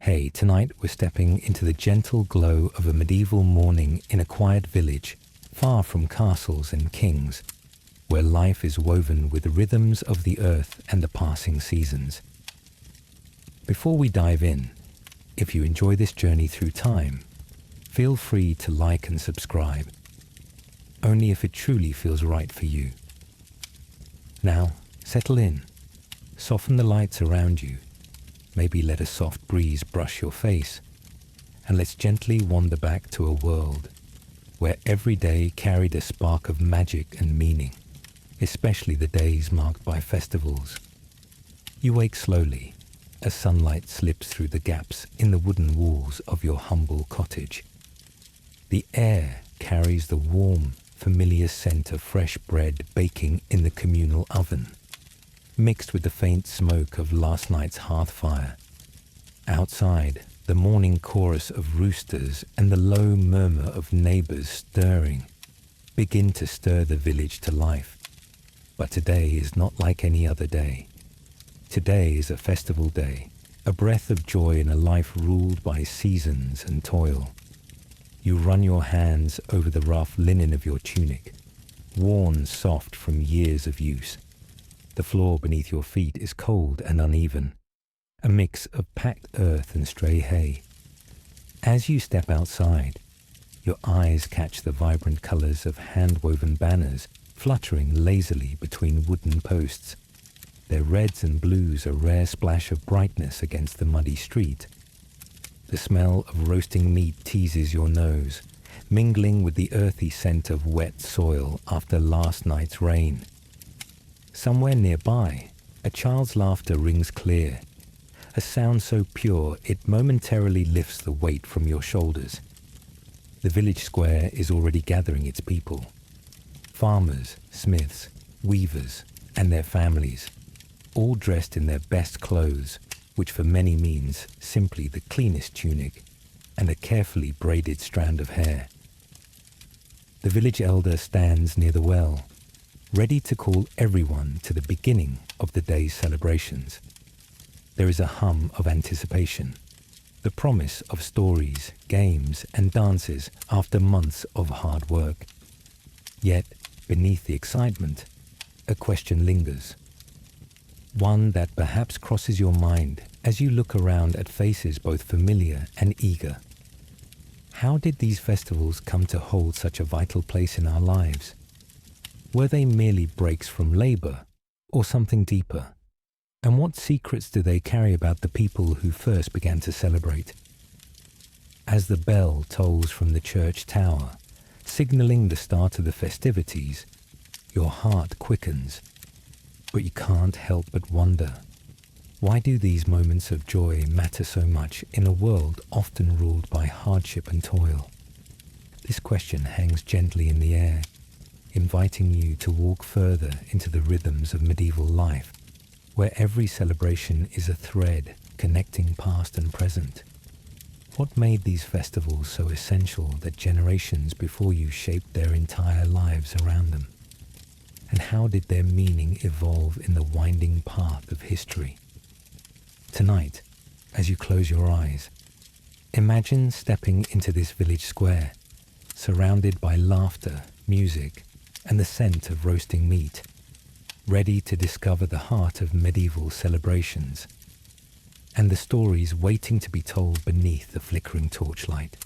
Hey, tonight we're stepping into the gentle glow of a medieval morning in a quiet village, far from castles and kings, where life is woven with the rhythms of the earth and the passing seasons. Before we dive in, if you enjoy this journey through time, feel free to like and subscribe, only if it truly feels right for you. Now, settle in, soften the lights around you, maybe let a soft breeze brush your face, and let's gently wander back to a world where every day carried a spark of magic and meaning, especially the days marked by festivals. You wake slowly as sunlight slips through the gaps in the wooden walls of your humble cottage. The air carries the warm, familiar scent of fresh bread baking in the communal oven, mixed with the faint smoke of last night's hearth fire. Outside, the morning chorus of roosters and the low murmur of neighbors stirring begin to stir the village to life. But today is not like any other day. Today is a festival day, a breath of joy in a life ruled by seasons and toil. You run your hands over the rough linen of your tunic, worn soft from years of use. The floor beneath your feet is cold and uneven, a mix of packed earth and stray hay. As you step outside, your eyes catch the vibrant colors of hand-woven banners fluttering lazily between wooden posts. Their reds and blues a rare splash of brightness against the muddy street. The smell of roasting meat teases your nose, mingling with the earthy scent of wet soil after last night's rain. Somewhere nearby, a child's laughter rings clear, a sound so pure it momentarily lifts the weight from your shoulders. The village square is already gathering its people. Farmers, smiths, weavers, and their families, all dressed in their best clothes, which for many means simply the cleanest tunic and a carefully braided strand of hair. The village elder stands near the well, ready to call everyone to the beginning of the day's celebrations. There is a hum of anticipation, the promise of stories, games, and dances after months of hard work. Yet, beneath the excitement, a question lingers. One that perhaps crosses your mind as you look around at faces both familiar and eager. How did these festivals come to hold such a vital place in our lives? Were they merely breaks from labor, or something deeper? And what secrets do they carry about the people who first began to celebrate? As the bell tolls from the church tower, signaling the start of the festivities, your heart quickens. But you can't help but wonder, why do these moments of joy matter so much in a world often ruled by hardship and toil? This question hangs gently in the air, inviting you to walk further into the rhythms of medieval life, where every celebration is a thread connecting past and present. What made these festivals so essential that generations before you shaped their entire lives around them? And how did their meaning evolve in the winding path of history? Tonight, as you close your eyes, imagine stepping into this village square, surrounded by laughter, music, and the scent of roasting meat, ready to discover the heart of medieval celebrations, and the stories waiting to be told beneath the flickering torchlight.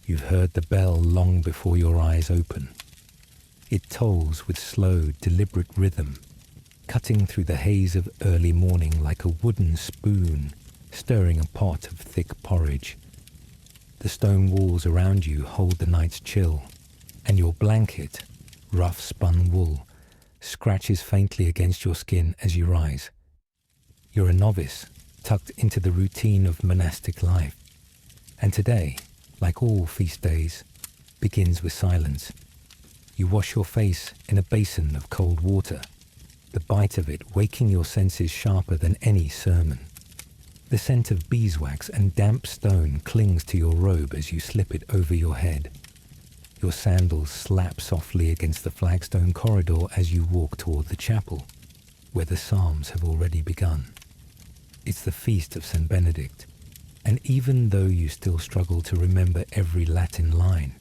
You've heard the bell long before your eyes open. It tolls with slow, deliberate rhythm, cutting through the haze of early morning like a wooden spoon stirring a pot of thick porridge. The stone walls around you hold the night's chill, and your blanket, rough spun wool, scratches faintly against your skin as you rise. You're a novice, tucked into the routine of monastic life, and today, like all feast days, begins with silence. You wash your face in a basin of cold water, the bite of it waking your senses sharper than any sermon. The scent of beeswax and damp stone clings to your robe as you slip it over your head. Your sandals slap softly against the flagstone corridor as you walk toward the chapel, where the psalms have already begun. It's the feast of St. Benedict, And even though you still struggle to remember every Latin line,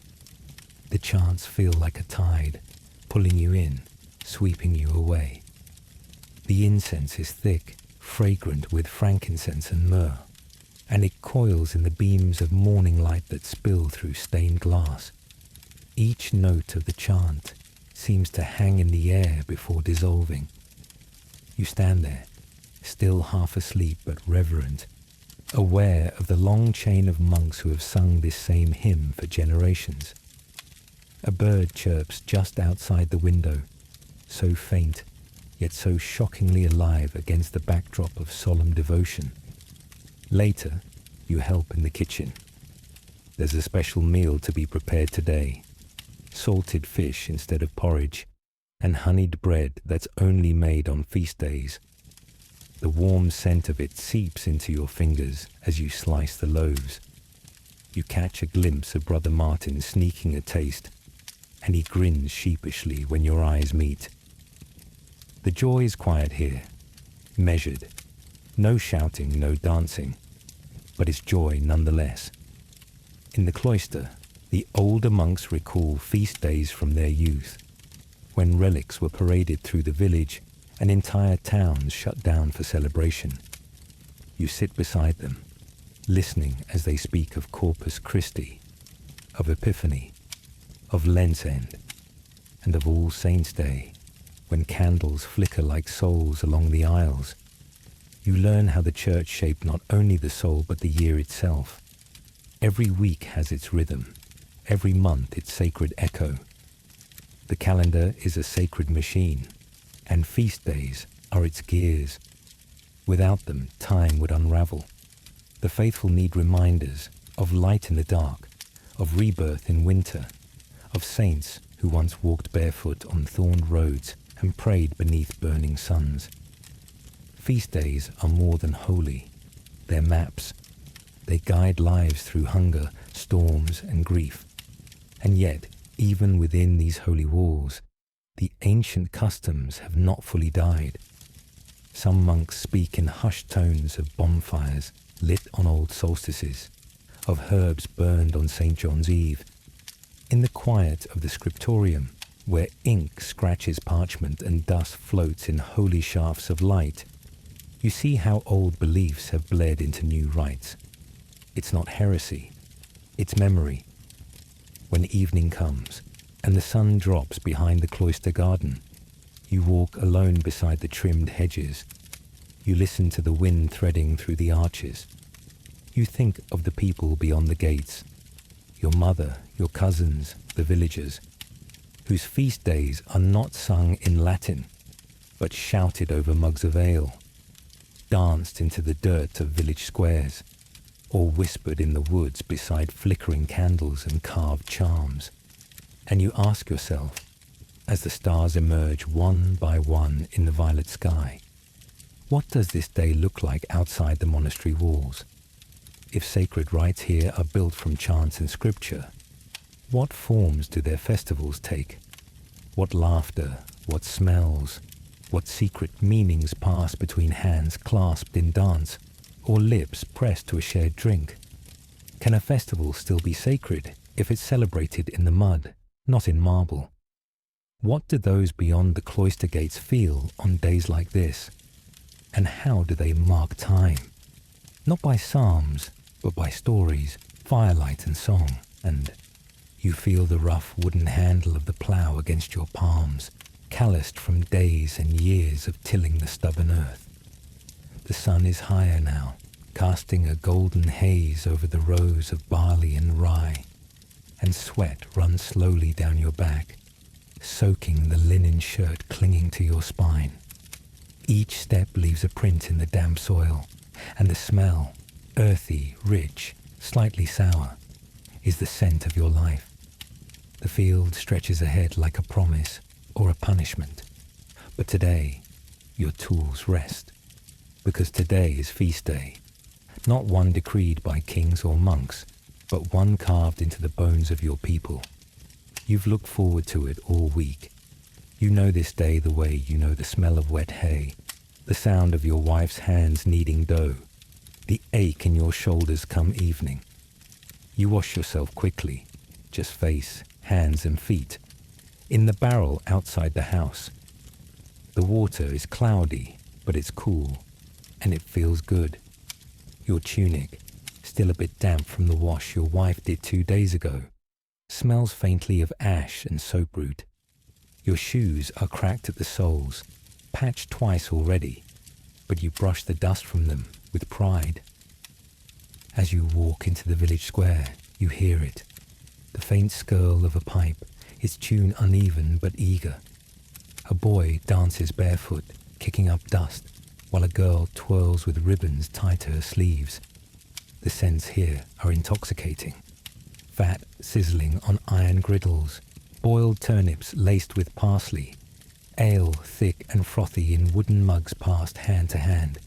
the chants feel like a tide, pulling you in, sweeping you away. The incense is thick, fragrant with frankincense and myrrh, and it coils in the beams of morning light that spill through stained glass. Each note of the chant seems to hang in the air before dissolving. You stand there, still half asleep but reverent, aware of the long chain of monks who have sung this same hymn for generations. A bird chirps just outside the window, so faint, yet so shockingly alive against the backdrop of solemn devotion. Later, you help in the kitchen. There's a special meal to be prepared today. Salted fish instead of porridge, and honeyed bread that's only made on feast days. The warm scent of it seeps into your fingers as you slice the loaves. You catch a glimpse of Brother Martin sneaking a taste, and he grins sheepishly when your eyes meet. The joy is quiet here, measured. No shouting, no dancing, but it's joy nonetheless. In the cloister, the older monks recall feast days from their youth, when relics were paraded through the village and entire towns shut down for celebration. You sit beside them, listening as they speak of Corpus Christi, of Epiphany, of Lent's End, and of All Saints' Day, when candles flicker like souls along the aisles. You learn how the church shaped not only the soul but the year itself. Every week has its rhythm, every month its sacred echo. The calendar is a sacred machine, and feast days are its gears. Without them, time would unravel. The faithful need reminders of light in the dark, of rebirth in winter, of saints who once walked barefoot on thorned roads and prayed beneath burning suns. Feast days are more than holy. They're maps. They guide lives through hunger, storms, and grief. And yet, even within these holy walls, the ancient customs have not fully died. Some monks speak in hushed tones of bonfires lit on old solstices, of herbs burned on St. John's Eve. In the quiet of the scriptorium, where ink scratches parchment and dust floats in holy shafts of light, you see how old beliefs have bled into new rites. It's not heresy, it's memory. When evening comes, and the sun drops behind the cloister garden, you walk alone beside the trimmed hedges. You listen to the wind threading through the arches. You think of the people beyond the gates, your mother, your cousins, the villagers, whose feast days are not sung in Latin, but shouted over mugs of ale, danced into the dirt of village squares, or whispered in the woods beside flickering candles and carved charms. And you ask yourself, as the stars emerge one by one in the violet sky, what does this day look like outside the monastery walls? If sacred rites here are built from chants and scripture, what forms do their festivals take? What laughter, what smells, what secret meanings pass between hands clasped in dance, or lips pressed to a shared drink? Can a festival still be sacred if it's celebrated in the mud, not in marble? What do those beyond the cloister gates feel on days like this? And how do they mark time? Not by psalms, but by stories, firelight and song, and you feel the rough wooden handle of the plough against your palms, calloused from days and years of tilling the stubborn earth. The sun is higher now, casting a golden haze over the rows of barley and rye, and sweat runs slowly down your back, soaking the linen shirt clinging to your spine. Each step leaves a print in the damp soil, and the smell, earthy, rich, slightly sour, is the scent of your life. The field stretches ahead like a promise or a punishment, but today your tools rest, because today is feast day, not one decreed by kings or monks, but one carved into the bones of your people. You've looked forward to it all week. You know this day the way you know the smell of wet hay, the sound of your wife's hands kneading dough, the ache in your shoulders come evening. You wash yourself quickly, just face, hands and feet, in the barrel outside the house. The water is cloudy, but it's cool, and it feels good. Your tunic, still a bit damp from the wash your wife did 2 days ago, smells faintly of ash and soap root. Your shoes are cracked at the soles, patched twice already, but you brush the dust from them with pride. As you walk into the village square, you hear it, the faint skirl of a pipe, its tune uneven but eager. A boy dances barefoot, kicking up dust, while a girl twirls with ribbons tied to her sleeves. The scents here are intoxicating. Fat sizzling on iron griddles, boiled turnips laced with parsley, ale thick and frothy in wooden mugs passed hand to hand.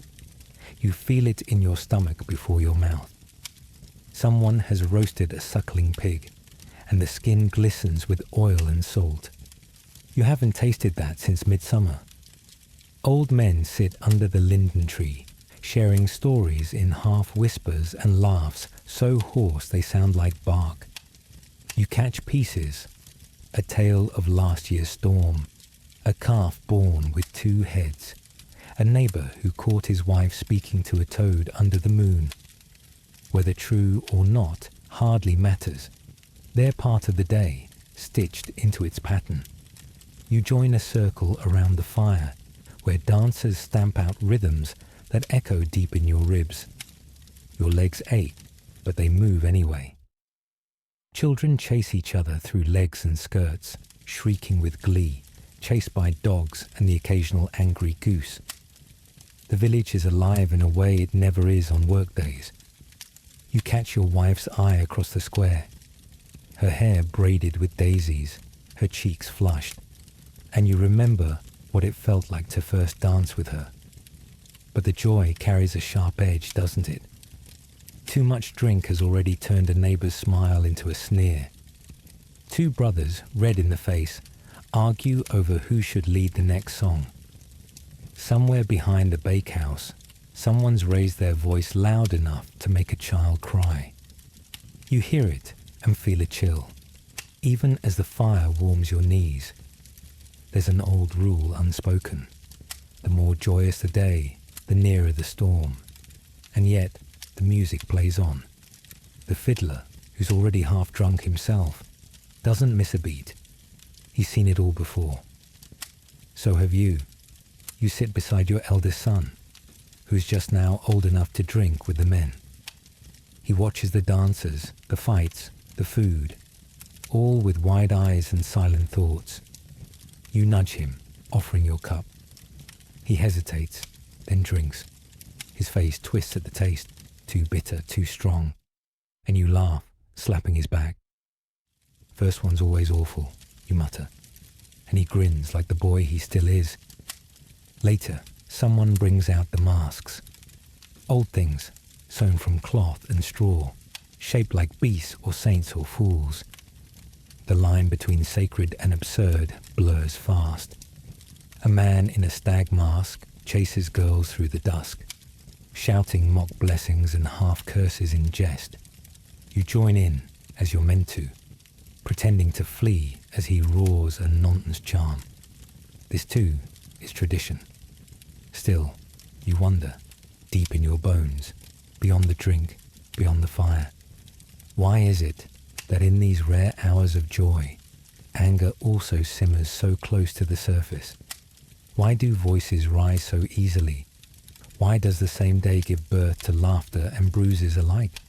You feel it in your stomach before your mouth. Someone has roasted a suckling pig, and the skin glistens with oil and salt. You haven't tasted that since midsummer. Old men sit under the linden tree, sharing stories in half whispers and laughs so hoarse they sound like bark. You catch pieces, a tale of last year's storm, a calf born with 2 heads, a neighbour who caught his wife speaking to a toad under the moon. Whether true or not hardly matters. They're part of the day, stitched into its pattern. You join a circle around the fire, where dancers stamp out rhythms that echo deep in your ribs. Your legs ache, but they move anyway. Children chase each other through legs and skirts, shrieking with glee, chased by dogs and the occasional angry goose. The village is alive in a way it never is on workdays. You catch your wife's eye across the square, her hair braided with daisies, her cheeks flushed, and you remember what it felt like to first dance with her. But the joy carries a sharp edge, doesn't it? Too much drink has already turned a neighbour's smile into a sneer. 2 brothers, red in the face, argue over who should lead the next song. Somewhere behind the bakehouse, someone's raised their voice loud enough to make a child cry. You hear it and feel a chill, even as the fire warms your knees. There's an old rule unspoken. The more joyous the day, the nearer the storm. And yet, the music plays on. The fiddler, who's already half drunk himself, doesn't miss a beat. He's seen it all before. So have you. You sit beside your eldest son, who's just now old enough to drink with the men. He watches the dancers, the fights, the food, all with wide eyes and silent thoughts. You nudge him, offering your cup. He hesitates, then drinks. His face twists at the taste, too bitter, too strong. And you laugh, slapping his back. First one's always awful, you mutter. And he grins like the boy he still is. Later, someone brings out the masks. Old things, sewn from cloth and straw, shaped like beasts or saints or fools. The line between sacred and absurd blurs fast. A man in a stag mask chases girls through the dusk, shouting mock blessings and half curses in jest. You join in, as you're meant to, pretending to flee as he roars a nonsense charm. This too is tradition. Still, you wonder, deep in your bones, beyond the drink, beyond the fire, why is it that in these rare hours of joy, anger also simmers so close to the surface? Why do voices rise so easily? Why does the same day give birth to laughter and bruises alike?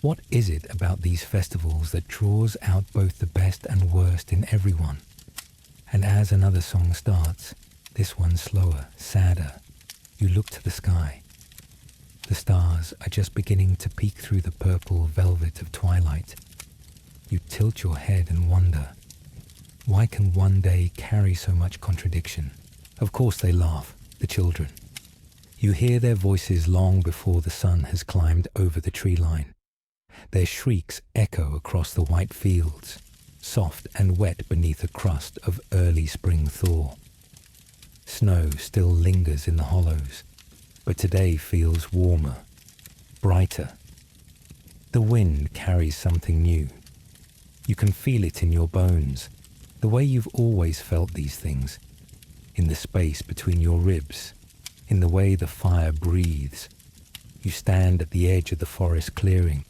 What is it about these festivals that draws out both the best and worst in everyone? And as another song starts, this one slower, sadder, you look to the sky. The stars are just beginning to peek through the purple velvet of twilight. You tilt your head and wonder, why can one day carry so much contradiction? Of course they laugh, the children. You hear their voices long before the sun has climbed over the tree line. Their shrieks echo across the white fields, soft and wet beneath a crust of early spring thaw. Snow still lingers in the hollows, but today feels warmer, brighter. The wind carries something new. You can feel it in your bones, the way you've always felt these things, in the space between your ribs, in the way the fire breathes. You stand at the edge of the forest clearing,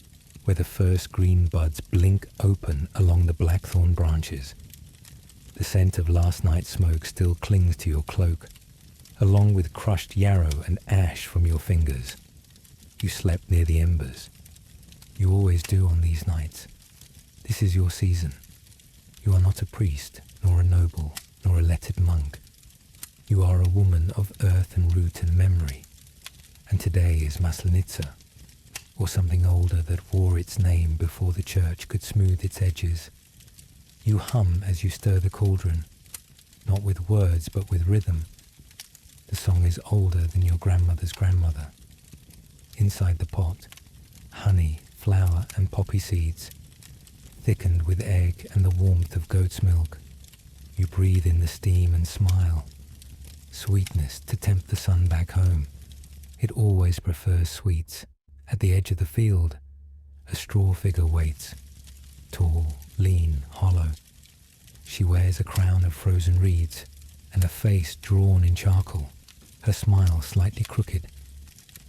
where the first green buds blink open along the blackthorn branches. The scent of last night's smoke still clings to your cloak, along with crushed yarrow and ash from your fingers. You slept near the embers. You always do on these nights. This is your season. You are not a priest, nor a noble, nor a lettered monk. You are a woman of earth and root and memory. And today is Maslenitsa, or something older that wore its name before the church could smooth its edges. You hum as you stir the cauldron, not with words but with rhythm. The song is older than your grandmother's grandmother. Inside the pot, honey, flour and poppy seeds, thickened with egg and the warmth of goat's milk. You breathe in the steam and smile. Sweetness to tempt the sun back home. It always prefers sweets. At the edge of the field, a straw figure waits, tall, lean, hollow. She wears a crown of frozen reeds and a face drawn in charcoal, her smile slightly crooked.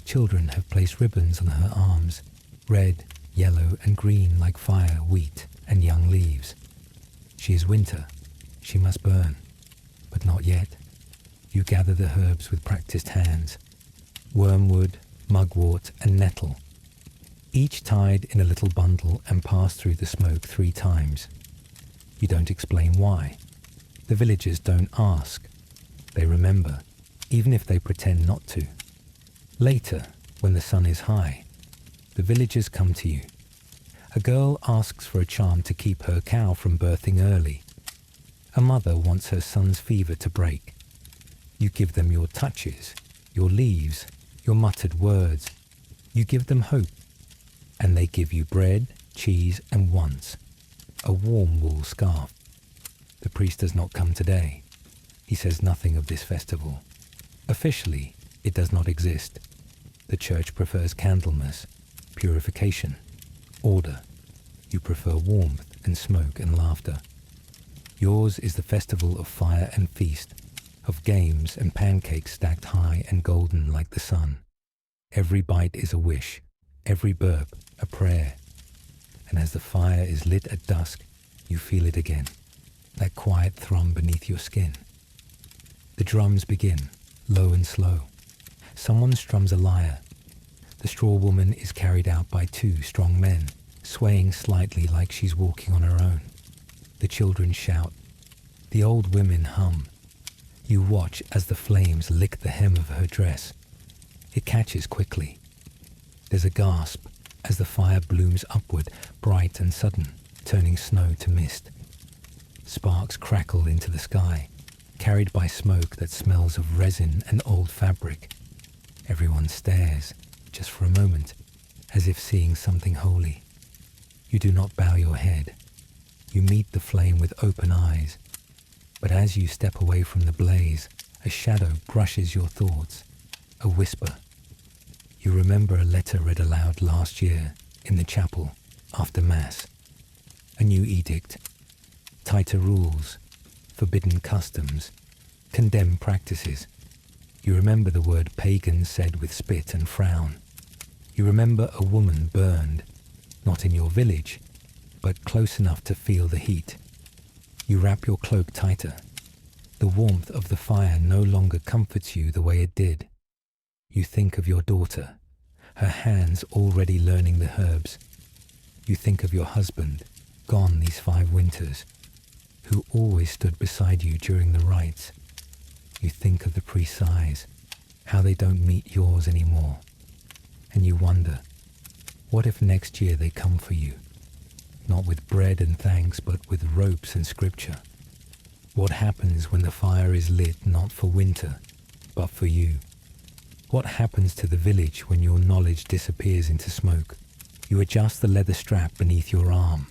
Children have placed ribbons on her arms, red, yellow and green like fire, wheat and young leaves. She is winter. She must burn. But not yet. You gather the herbs with practiced hands. Wormwood, mugwort and nettle, each tied in a little bundle and passed through the smoke 3 times. You don't explain why. The villagers don't ask. They remember, even if they pretend not to. Later, when the sun is high, the villagers come to you. A girl asks for a charm to keep her cow from birthing early. A mother wants her son's fever to break. You give them your touches, your leaves, your muttered words. You give them hope, and they give you bread, cheese, and once a warm wool scarf. The priest does not come today. He says nothing of this festival. Officially, it does not exist. The church prefers Candlemas, purification, order. You prefer warmth and smoke and laughter. Yours is the festival of fire and feast, of games and pancakes stacked high and golden like the sun. Every bite is a wish, every burp a prayer. And as the fire is lit at dusk, you feel it again, that quiet thrum beneath your skin. The drums begin, low and slow. Someone strums a lyre. The straw woman is carried out by 2 strong men, swaying slightly like she's walking on her own. The children shout. The old women hum. You watch as the flames lick the hem of her dress. It catches quickly. There's a gasp as the fire blooms upward, bright and sudden, turning snow to mist. Sparks crackle into the sky, carried by smoke that smells of resin and old fabric. Everyone stares, just for a moment, as if seeing something holy. You do not bow your head. You meet the flame with open eyes. But as you step away from the blaze, a shadow brushes your thoughts, a whisper. You remember a letter read aloud last year in the chapel after Mass. A new edict, tighter rules, forbidden customs, condemned practices. You remember the word pagan said with spit and frown. You remember a woman burned, not in your village, but close enough to feel the heat. You wrap your cloak tighter. The warmth of the fire no longer comforts you the way it did. You think of your daughter, her hands already learning the herbs. You think of your husband, gone these 5 winters, who always stood beside you during the rites. You think of the priest's eyes, how they don't meet yours anymore. And you wonder, what if next year they come for you? Not with bread and thanks, but with ropes and scripture. What happens when the fire is lit not for winter, but for you? What happens to the village when your knowledge disappears into smoke? You adjust the leather strap beneath your arm.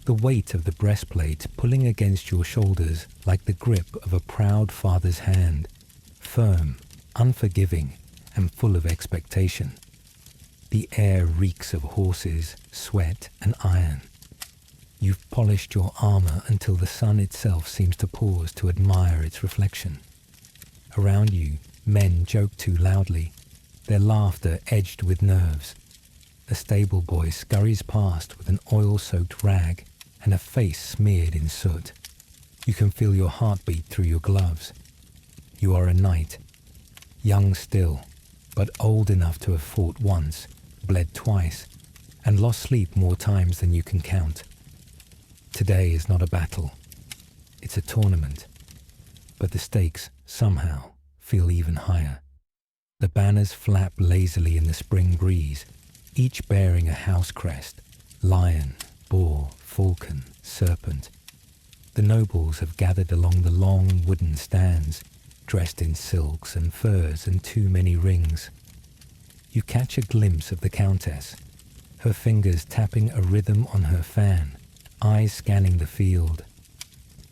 The weight of the breastplate pulling against your shoulders like the grip of a proud father's hand, firm, unforgiving, and full of expectation. The air reeks of horses, sweat, and iron. You've polished your armor until the sun itself seems to pause to admire its reflection. Around you, men joke too loudly, their laughter edged with nerves. A stable boy scurries past with an oil-soaked rag and a face smeared in soot. You can feel your heartbeat through your gloves. You are a knight, young still, but old enough to have fought once, bled twice, and lost sleep more times than you can count. Today is not a battle. It's a tournament. But the stakes, somehow, feel even higher. The banners flap lazily in the spring breeze, each bearing a house crest: lion, boar, falcon, serpent. The nobles have gathered along the long wooden stands, dressed in silks and furs and too many rings. You catch a glimpse of the countess, her fingers tapping a rhythm on her fan, eyes scanning the field.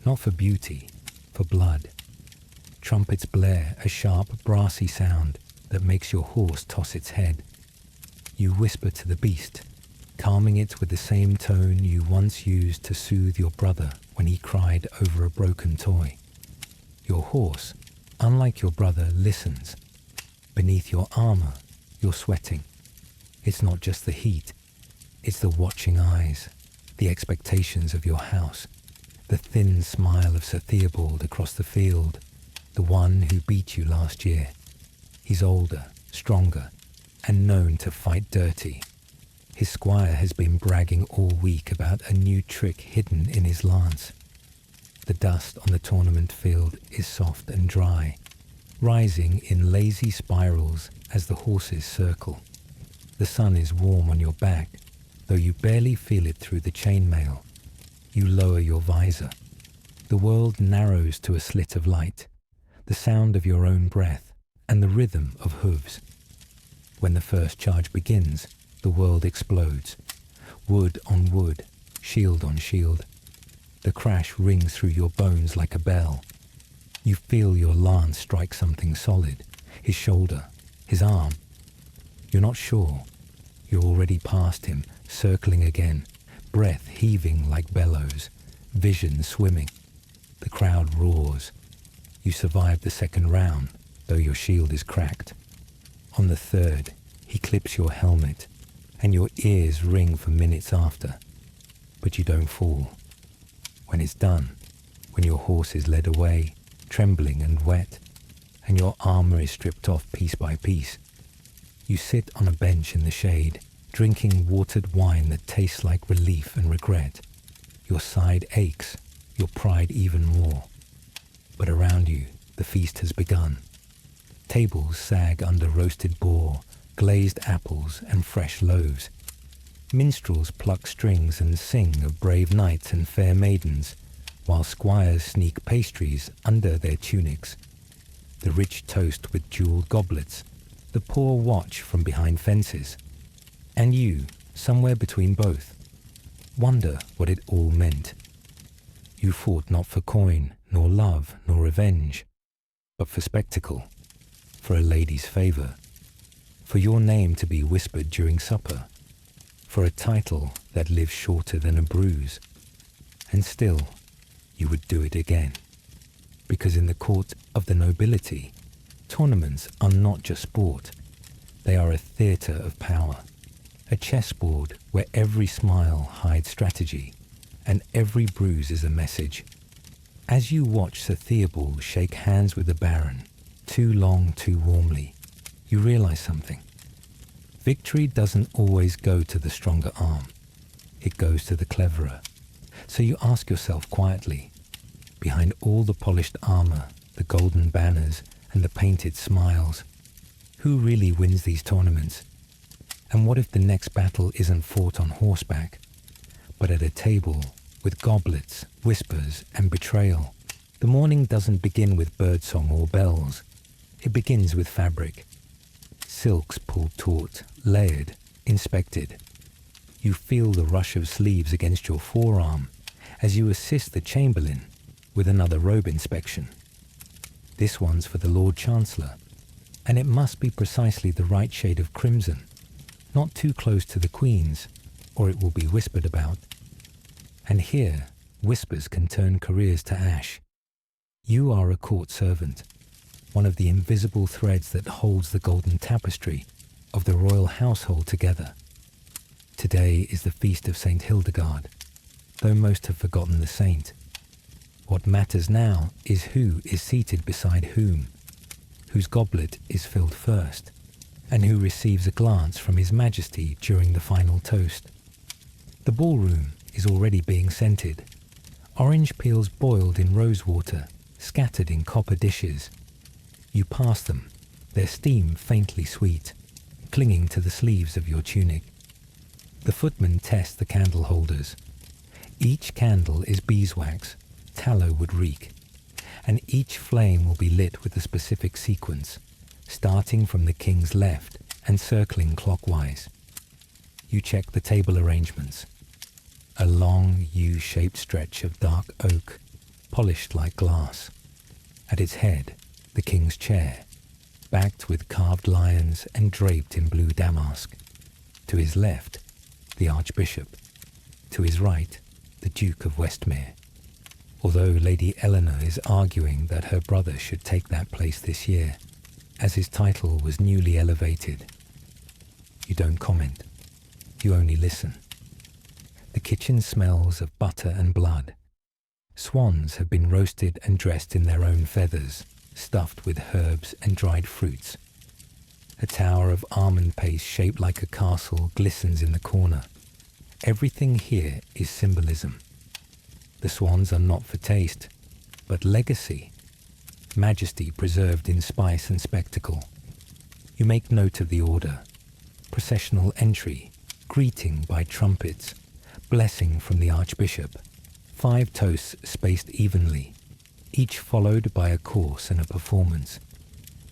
Not for beauty, for blood. Trumpets blare a sharp, brassy sound that makes your horse toss its head. You whisper to the beast, calming it with the same tone you once used to soothe your brother when he cried over a broken toy. Your horse, unlike your brother, listens. Beneath your armor, you're sweating. It's not just the heat, it's the watching eyes, the expectations of your house, the thin smile of Sir Theobald across the field, the one who beat you last year. He's older, stronger, and known to fight dirty. His squire has been bragging all week about a new trick hidden in his lance. The dust on the tournament field is soft and dry, rising in lazy spirals as the horses circle. The sun is warm on your back, though you barely feel it through the chainmail. You lower your visor. The world narrows to a slit of light, the sound of your own breath, and the rhythm of hooves. When the first charge begins, the world explodes. Wood on wood, shield on shield. The crash rings through your bones like a bell. You feel your lance strike something solid, his shoulder, his arm. You're not sure. You're already past him, circling again, breath heaving like bellows, vision swimming. The crowd roars. You survive the second round, though your shield is cracked. On the third, he clips your helmet, and your ears ring for minutes after. But you don't fall. When it's done, when your horse is led away, trembling and wet, and your armor is stripped off piece by piece, you sit on a bench in the shade, drinking watered wine that tastes like relief and regret. Your side aches, your pride even more. But around you, the feast has begun. Tables sag under roasted boar, glazed apples, and fresh loaves. Minstrels pluck strings and sing of brave knights and fair maidens, while squires sneak pastries under their tunics. The rich toast with jeweled goblets, the poor watch from behind fences. And you, somewhere between both, wonder what it all meant. You fought not for coin, nor love, nor revenge, but for spectacle, for a lady's favour, for your name to be whispered during supper, for a title that lives shorter than a bruise. And still, you would do it again. Because in the court of the nobility, tournaments are not just sport. They are a theatre of power, a chessboard where every smile hides strategy, and every bruise is a message. As you watch Sir Theobald shake hands with the Baron, too long, too warmly, you realize something. Victory doesn't always go to the stronger arm. It goes to the cleverer. So you ask yourself quietly, behind all the polished armor, the golden banners, and the painted smiles, who really wins these tournaments? And what if the next battle isn't fought on horseback, but at a table with goblets, whispers, and betrayal? The morning doesn't begin with birdsong or bells. It begins with fabric. Silks pulled taut, layered, inspected. You feel the rush of sleeves against your forearm as you assist the Chamberlain with another robe inspection. This one's for the Lord Chancellor, and it must be precisely the right shade of crimson. not too close to the queen's, or it will be whispered about. And here, whispers can turn careers to ash. You are a court servant, one of the invisible threads that holds the golden tapestry of the royal household together. Today is the feast of St. Hildegard, though most have forgotten the saint. What matters now is who is seated beside whom, whose goblet is filled first, and who receives a glance from His Majesty during the final toast. The ballroom is already being scented. Orange peels boiled in rose water, scattered in copper dishes. You pass them, their steam faintly sweet, clinging to the sleeves of your tunic. The footmen test the candle holders. Each candle is beeswax, tallow would reek, and each flame will be lit with a specific sequence, starting from the king's left and circling clockwise. You check the table arrangements. A long U-shaped stretch of dark oak, polished like glass. At its head, the king's chair, backed with carved lions and draped in blue damask. To his left, the Archbishop. To his right, the Duke of Westmere. Although Lady Eleanor is arguing that her brother should take that place this year, as his title was newly elevated. You don't comment. You only listen. The kitchen smells of butter and blood. Swans have been roasted and dressed in their own feathers, stuffed with herbs and dried fruits. A tower of almond paste shaped like a castle glistens in the corner. Everything here is symbolism. The swans are not for taste, but legacy. Majesty preserved in spice and spectacle. You make note of the order. Processional entry, greeting by trumpets, blessing from the Archbishop. 5 toasts spaced evenly, each followed by a course and a performance.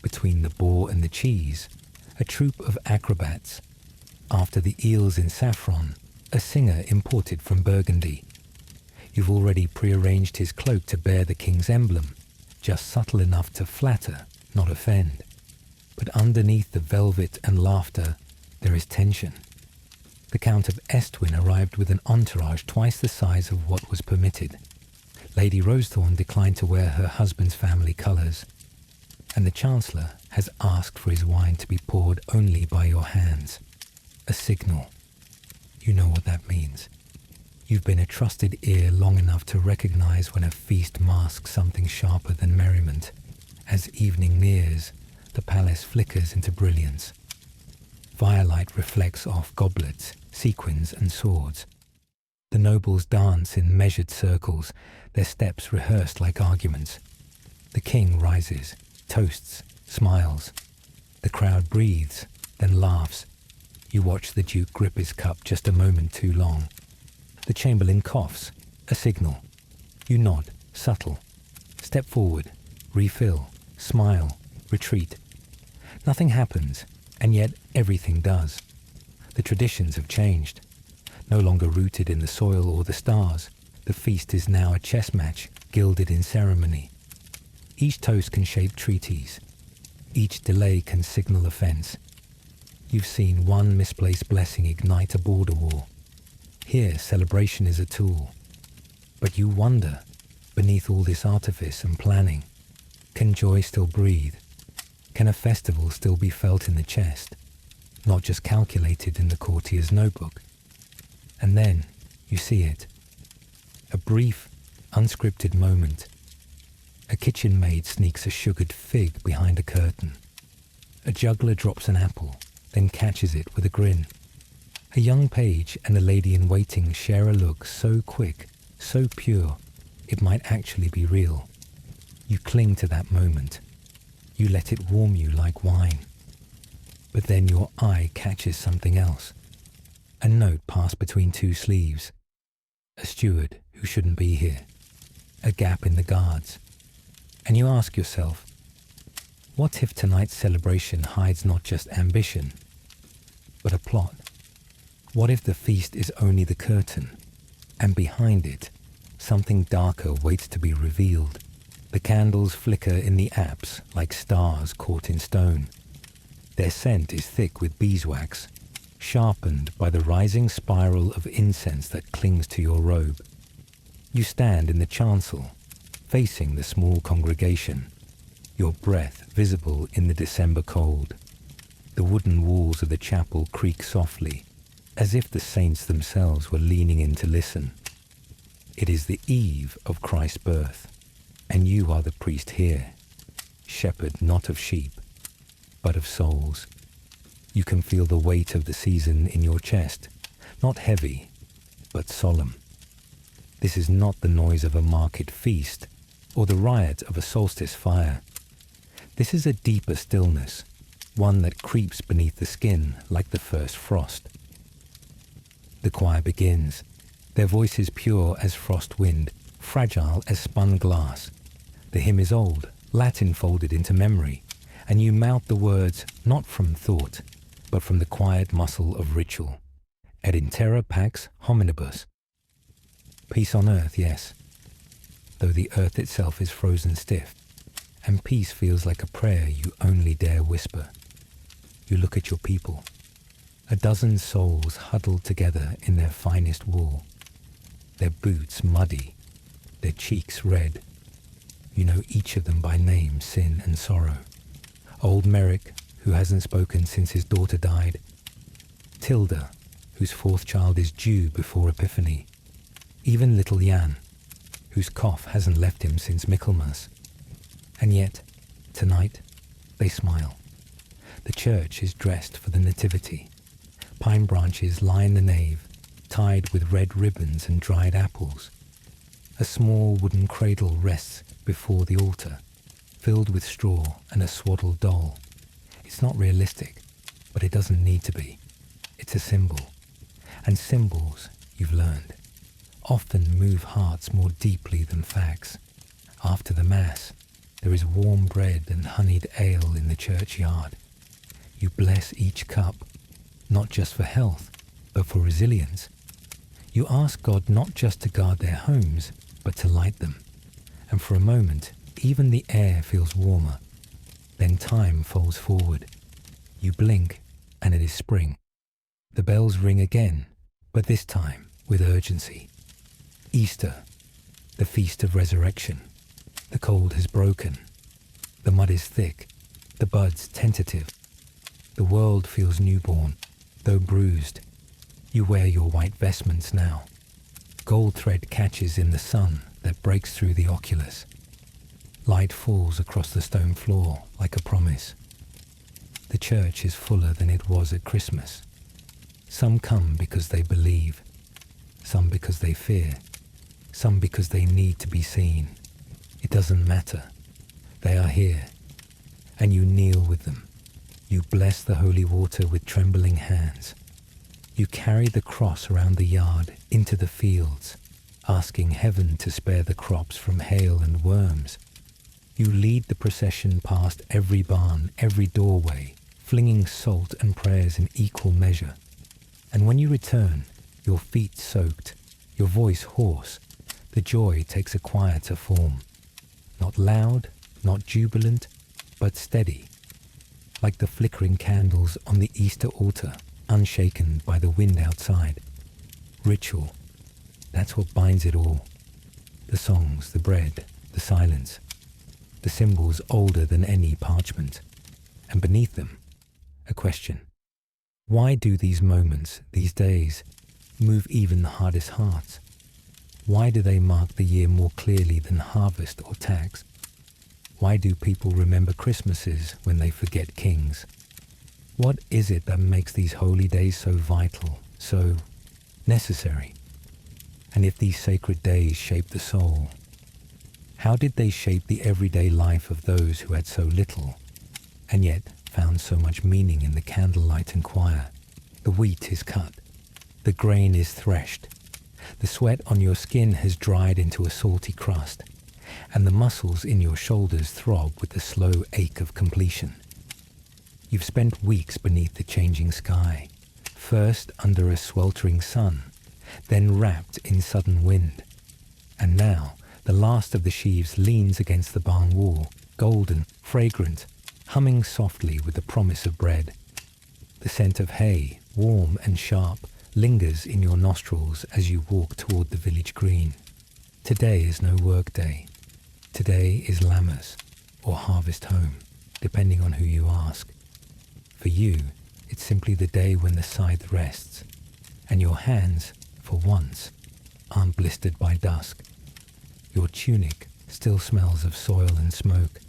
Between the boar and the cheese, a troupe of acrobats. After the eels in saffron, a singer imported from Burgundy. You've already prearranged his cloak to bear the king's emblem, just subtle enough to flatter, not offend. But underneath the velvet and laughter, there is tension. The Count of Estwin arrived with an entourage twice the size of what was permitted. Lady Rosethorn declined to wear her husband's family colours, and the Chancellor has asked for his wine to be poured only by your hands. A signal. You know what that means. You've been a trusted ear long enough to recognise when a feast masks something sharper than merriment. As evening nears, the palace flickers into brilliance. Firelight reflects off goblets, sequins and swords. The nobles dance in measured circles, their steps rehearsed like arguments. The king rises, toasts, smiles. The crowd breathes, then laughs. You watch the Duke grip his cup just a moment too long. The Chamberlain coughs, a signal. You nod, subtle. Step forward, refill, smile, retreat. Nothing happens, and yet everything does. The traditions have changed. No longer rooted in the soil or the stars, the feast is now a chess match, gilded in ceremony. Each toast can shape treaties. Each delay can signal offence. You've seen one misplaced blessing ignite a border war. Here, celebration is a tool. But you wonder, beneath all this artifice and planning, can joy still breathe? Can a festival still be felt in the chest, not just calculated in the courtier's notebook? And then you see it. A brief, unscripted moment. A kitchen maid sneaks a sugared fig behind a curtain. A juggler drops an apple, then catches it with a grin. A young page and a lady-in-waiting share a look so quick, so pure, it might actually be real. You cling to that moment. You let it warm you like wine. But then your eye catches something else. A note passed between 2 sleeves. A steward who shouldn't be here. A gap in the guards. And you ask yourself, what if tonight's celebration hides not just ambition, but a plot? What if the feast is only the curtain, and behind it, something darker waits to be revealed? The candles flicker in the apse like stars caught in stone. Their scent is thick with beeswax. sharpened by the rising spiral of incense that clings to your robe. You stand in the chancel, facing the small congregation, your breath visible in the December cold. The wooden walls of the chapel creak softly, as if the saints themselves were leaning in to listen. It is the eve of Christ's birth, and you are the priest here, shepherd not of sheep, but of souls. You can feel the weight of the season in your chest, not heavy, but solemn. This is not the noise of a market feast, or the riot of a solstice fire. This is a deeper stillness, one that creeps beneath the skin like the first frost. The choir begins, their voices pure as frost wind, fragile as spun glass. The hymn is old, Latin folded into memory, and you mouth the words not from thought, but from the quiet muscle of ritual. Et in terra pax hominibus. Peace on earth, yes, though the earth itself is frozen stiff, and peace feels like a prayer you only dare whisper. You look at your people, a dozen souls huddled together in their finest wool, their boots muddy, their cheeks red. You know each of them by name, sin and sorrow. Old Merrick, who hasn't spoken since his daughter died. Tilda, whose fourth child is due before Epiphany. Even little Jan, whose cough hasn't left him since Michaelmas. And yet, tonight, they smile. The church is dressed for the Nativity. Pine branches line the nave, tied with red ribbons and dried apples. A small wooden cradle rests before the altar, filled with straw and a swaddled doll. It's not realistic, but it doesn't need to be. It's a symbol. And symbols, you've learned, often move hearts more deeply than facts. After the Mass, there is warm bread and honeyed ale in the churchyard. You bless each cup, not just for health, but for resilience. You ask God not just to guard their homes, but to light them. And for a moment, even the air feels warmer. Then time folds forward. You blink, and it is spring. The bells ring again, but this time with urgency. Easter, the feast of resurrection. The cold has broken. The mud is thick, the buds tentative. The world feels newborn, though bruised. You wear your white vestments now. Gold thread catches in the sun that breaks through the oculus. Light falls across the stone floor like a promise. The church is fuller than it was at Christmas. Some come because they believe, some because they fear, some because they need to be seen. It doesn't matter. They are here, and you kneel with them. You bless the holy water with trembling hands. You carry the cross around the yard into the fields, asking heaven to spare the crops from hail and worms. You lead the procession past every barn, every doorway, flinging salt and prayers in equal measure. And when you return, your feet soaked, your voice hoarse, the joy takes a quieter form. Not loud, not jubilant, but steady, like the flickering candles on the Easter altar, unshaken by the wind outside. Ritual, that's what binds it all. The songs, the bread, the silence, the symbols older than any parchment, and beneath them, a question. Why do these moments, these days, move even the hardest hearts? Why do they mark the year more clearly than harvest or tax? Why do people remember Christmases when they forget kings? What is it that makes these holy days so vital, so necessary? And if these sacred days shape the soul, how did they shape the everyday life of those who had so little, and yet found so much meaning in the candlelight and choir? The wheat is cut, the grain is threshed, the sweat on your skin has dried into a salty crust, and the muscles in your shoulders throb with the slow ache of completion. You've spent weeks beneath the changing sky, first under a sweltering sun, then wrapped in sudden wind. And now the last of the sheaves leans against the barn wall, golden, fragrant, humming softly with the promise of bread. The scent of hay, warm and sharp, lingers in your nostrils as you walk toward the village green. Today is no work day. Today is Lammas, or harvest home, depending on who you ask. For you, it's simply the day when the scythe rests, and your hands, for once, aren't blistered by dusk. Your tunic still smells of soil and smoke,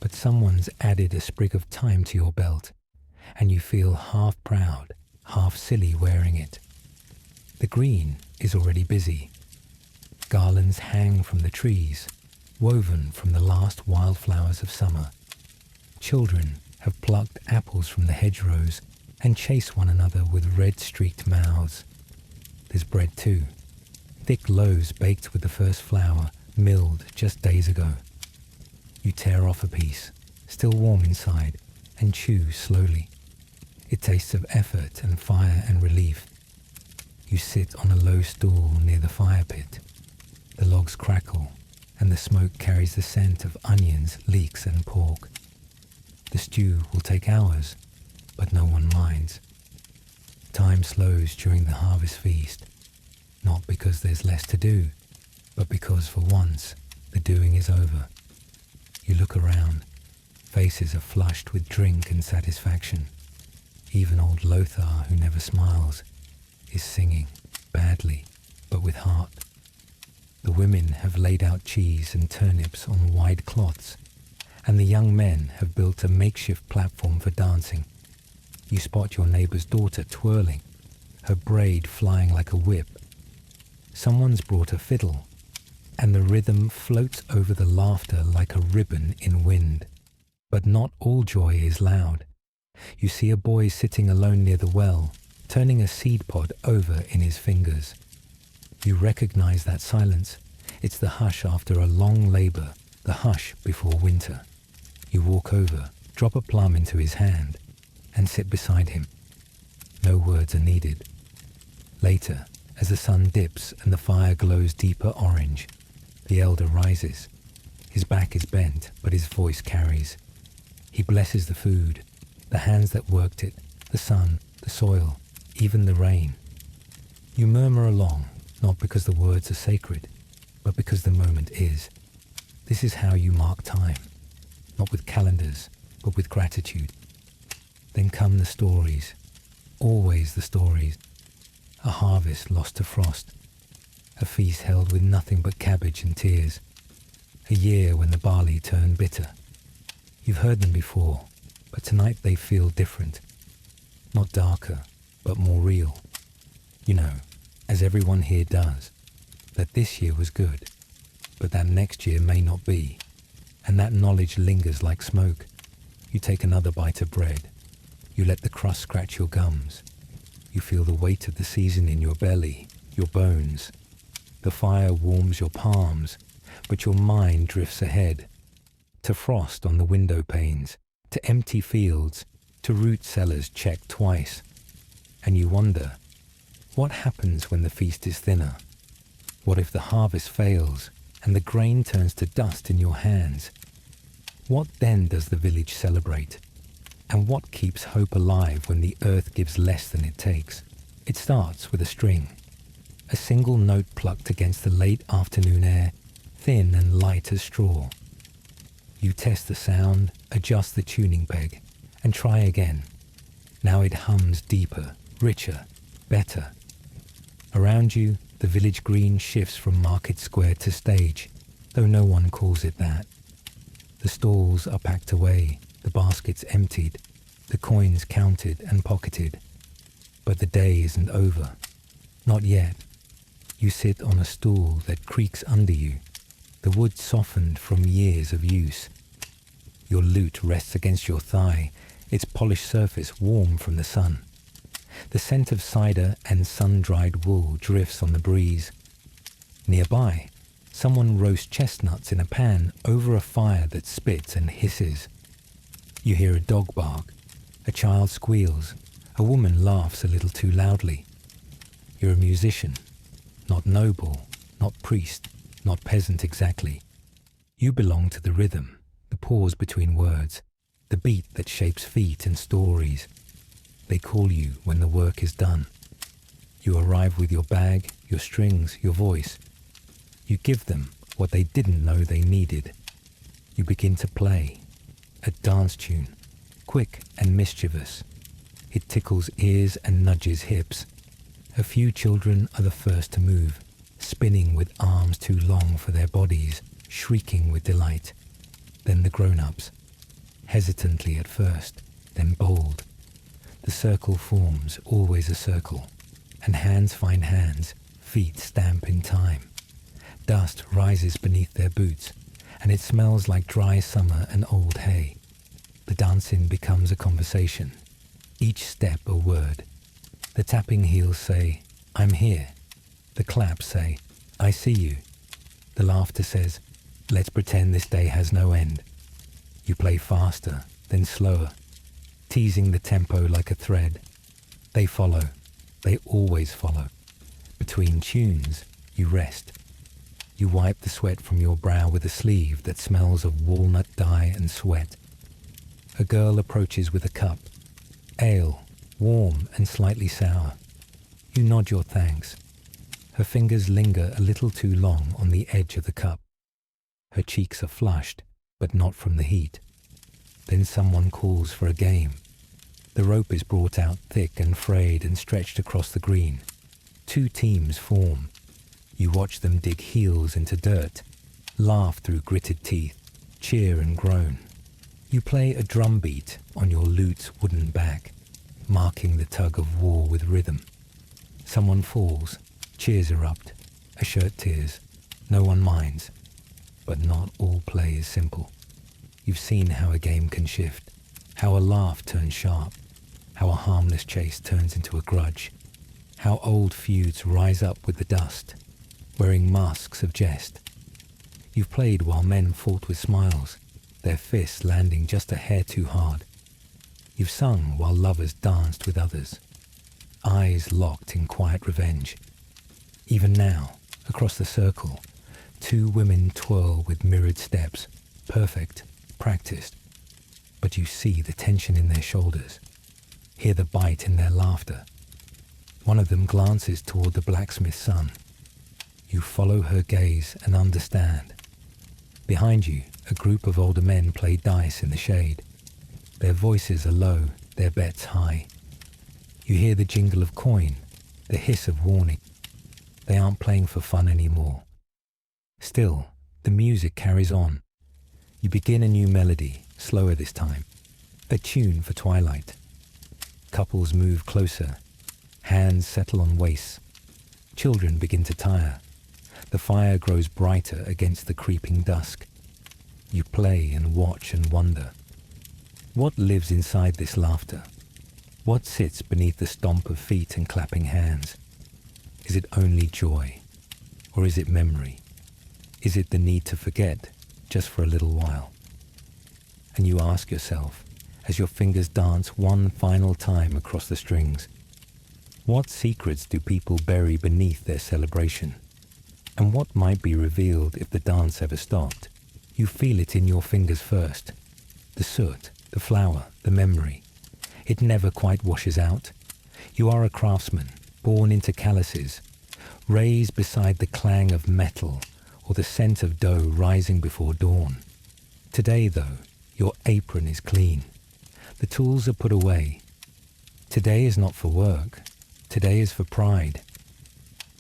but someone's added a sprig of thyme to your belt, and you feel half proud, half silly wearing it. The green is already busy. Garlands hang from the trees, woven from the last wildflowers of summer. Children have plucked apples from the hedgerows and chase one another with red-streaked mouths. There's bread too, thick loaves baked with the first flour, milled just days ago. You tear off a piece, still warm inside, and chew slowly. It tastes of effort and fire and relief. You sit on a low stool near the fire pit. The logs crackle, and the smoke carries the scent of onions, leeks, and pork. The stew will take hours, but no one minds. Time slows during the harvest feast, not because there's less to do, but because for once the doing is over. You look around. Faces are flushed with drink and satisfaction. Even old Lothar, who never smiles, is singing, badly, but with heart. The women have laid out cheese and turnips on wide cloths, and the young men have built a makeshift platform for dancing. You spot your neighbour's daughter twirling, her braid flying like a whip. Someone's brought a fiddle, and the rhythm floats over the laughter like a ribbon in wind. But not all joy is loud. You see a boy sitting alone near the well, turning a seed pod over in his fingers. You recognize that silence. It's the hush after a long labour, the hush before winter. You walk over, drop a plum into his hand, and sit beside him. No words are needed. Later, as the sun dips and the fire glows deeper orange, the elder rises. His back is bent, but his voice carries. He blesses the food, the hands that worked it, the sun, the soil, even the rain. You murmur along, not because the words are sacred, but because the moment is. This is how you mark time, not with calendars, but with gratitude. Then come the stories, always the stories. A harvest lost to frost, a feast held with nothing but cabbage and tears, a year when the barley turned bitter. You've heard them before, but tonight they feel different. Not darker, but more real. You know, as everyone here does, that this year was good, but that next year may not be, and that knowledge lingers like smoke. You take another bite of bread. You let the crust scratch your gums. You feel the weight of the season in your belly, your bones. The fire warms your palms, but your mind drifts ahead. To frost on the window panes, to empty fields, to root cellars checked twice. And you wonder, what happens when the feast is thinner? What if the harvest fails and the grain turns to dust in your hands? What then does the village celebrate? And what keeps hope alive when the earth gives less than it takes? It starts with a string. A single note plucked against the late afternoon air, thin and light as straw. You test the sound, adjust the tuning peg, and try again. Now it hums deeper, richer, better. Around you, the village green shifts from market square to stage, though no one calls it that. The stalls are packed away, the baskets emptied, the coins counted and pocketed. But the day isn't over. Not yet. You sit on a stool that creaks under you, the wood softened from years of use. Your lute rests against your thigh, its polished surface warm from the sun. The scent of cider and sun-dried wool drifts on the breeze. Nearby, someone roasts chestnuts in a pan over a fire that spits and hisses. You hear a dog bark, a child squeals, a woman laughs a little too loudly. You're a musician, not noble, not priest, not peasant exactly. You belong to the rhythm, the pause between words, the beat that shapes feet and stories. They call you when the work is done. You arrive with your bag, your strings, your voice. You give them what they didn't know they needed. You begin to play. A dance tune, quick and mischievous. It tickles ears and nudges hips. A few children are the first to move, spinning with arms too long for their bodies, shrieking with delight. Then the grown-ups, hesitantly at first, then bold. The circle forms, always a circle, and hands find hands, feet stamp in time. Dust rises beneath their boots, and it smells like dry summer and old hay. The dancing becomes a conversation, each step a word. The tapping heels say, "I'm here." The claps say, "I see you." The laughter says, "Let's pretend this day has no end." You play faster, then slower, teasing the tempo like a thread. They follow. They always follow. Between tunes, you rest. You wipe the sweat from your brow with a sleeve that smells of walnut dye and sweat. A girl approaches with a cup. Ale, warm and slightly sour. You nod your thanks. Her fingers linger a little too long on the edge of the cup. Her cheeks are flushed, but not from the heat. Then someone calls for a game. The rope is brought out thick and frayed and stretched across the green. 2 teams form. You watch them dig heels into dirt, laugh through gritted teeth, cheer and groan. You play a drum beat on your lute's wooden back, marking the tug of war with rhythm. Someone falls, cheers erupt, a shirt tears, no one minds. But not all play is simple. You've seen how a game can shift, how a laugh turns sharp, how a harmless chase turns into a grudge, how old feuds rise up with the dust, wearing masks of jest. You've played while men fought with smiles, their fists landing just a hair too hard. You've sung while lovers danced with others, eyes locked in quiet revenge. Even now, across the circle, 2 women twirl with mirrored steps, perfect, practiced. But you see the tension in their shoulders, hear the bite in their laughter. One of them glances toward the blacksmith's son. You follow her gaze and understand. Behind you, a group of older men play dice in the shade. Their voices are low, their bets high. You hear the jingle of coin, the hiss of warning. They aren't playing for fun anymore. Still, the music carries on. You begin a new melody, slower this time. A tune for twilight. Couples move closer. Hands settle on waists. Children begin to tire. The fire grows brighter against the creeping dusk. You play and watch and wonder. What lives inside this laughter? What sits beneath the stomp of feet and clapping hands? Is it only joy? Or is it memory? Is it the need to forget, just for a little while? And you ask yourself, as your fingers dance one final time across the strings, what secrets do people bury beneath their celebration? And what might be revealed if the dance ever stopped? You feel it in your fingers first. The soot, the flour, the memory. It never quite washes out. You are a craftsman, born into calluses, raised beside the clang of metal or the scent of dough rising before dawn. Today, though, your apron is clean. The tools are put away. Today is not for work. Today is for pride.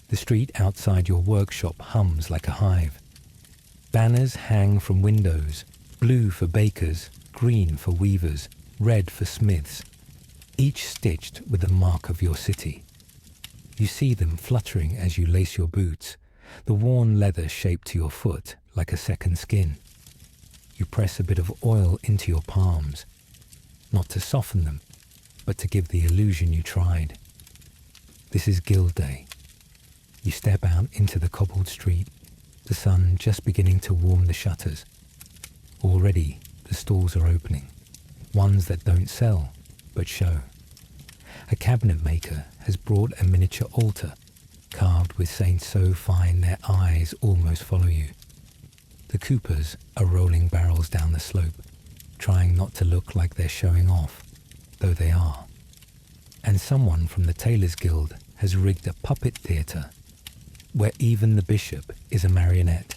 The street outside your workshop hums like a hive. Banners hang from windows, blue for bakers, green for weavers, red for smiths, each stitched with the mark of your city. You see them fluttering as you lace your boots, the worn leather shaped to your foot like a second skin. You press a bit of oil into your palms, not to soften them, but to give the illusion you tried. This is Guild Day. You step out into the cobbled street, the sun just beginning to warm the shutters. Already the stalls are opening, ones that don't sell, but show. A cabinet maker has brought a miniature altar, carved with saints so fine their eyes almost follow you. The coopers are rolling barrels down the slope, trying not to look like they're showing off, though they are. And someone from the Tailors Guild has rigged a puppet theatre where even the bishop is a marionette.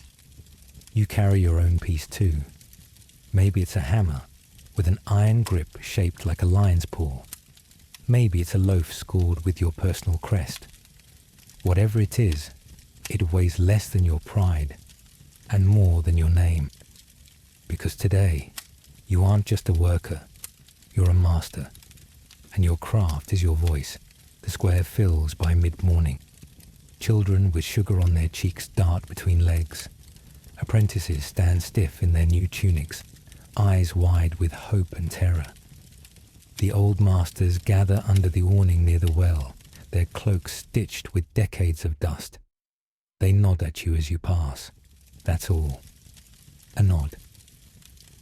You carry your own piece too. Maybe it's a hammer with an iron grip shaped like a lion's paw. Maybe it's a loaf scored with your personal crest. Whatever it is, it weighs less than your pride and more than your name. Because today, you aren't just a worker, you're a master. And your craft is your voice. The square fills by mid-morning. Children with sugar on their cheeks dart between legs. Apprentices stand stiff in their new tunics, eyes wide with hope and terror. The old masters gather under the awning near the well, their cloaks stitched with decades of dust. They nod at you as you pass. That's all. A nod.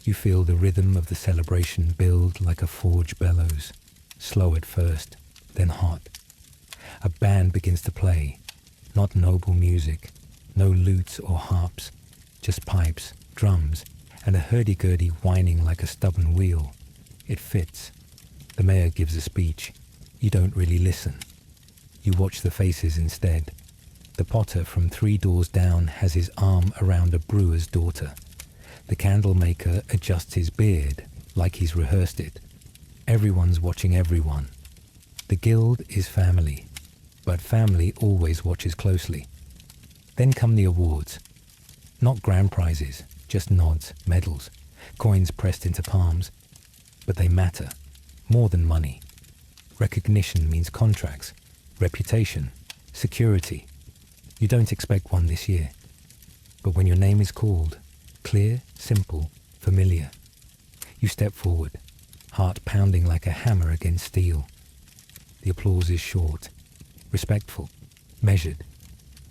You feel the rhythm of the celebration build like a forge bellows, slow at first, then hot. A band begins to play, not noble music, no lutes or harps, just pipes, drums, and a hurdy-gurdy whining like a stubborn wheel. It fits. The mayor gives a speech. You don't really listen. You watch the faces instead. The potter from 3 doors down has his arm around a brewer's daughter. The candle maker adjusts his beard like he's rehearsed it. Everyone's watching everyone. The guild is family, but family always watches closely. Then come the awards. Not grand prizes, just nods, medals, coins pressed into palms. But they matter, more than money. Recognition means contracts, reputation, security. You don't expect one this year. But when your name is called, clear, simple, familiar, you step forward, heart pounding like a hammer against steel. The applause is short, respectful, measured,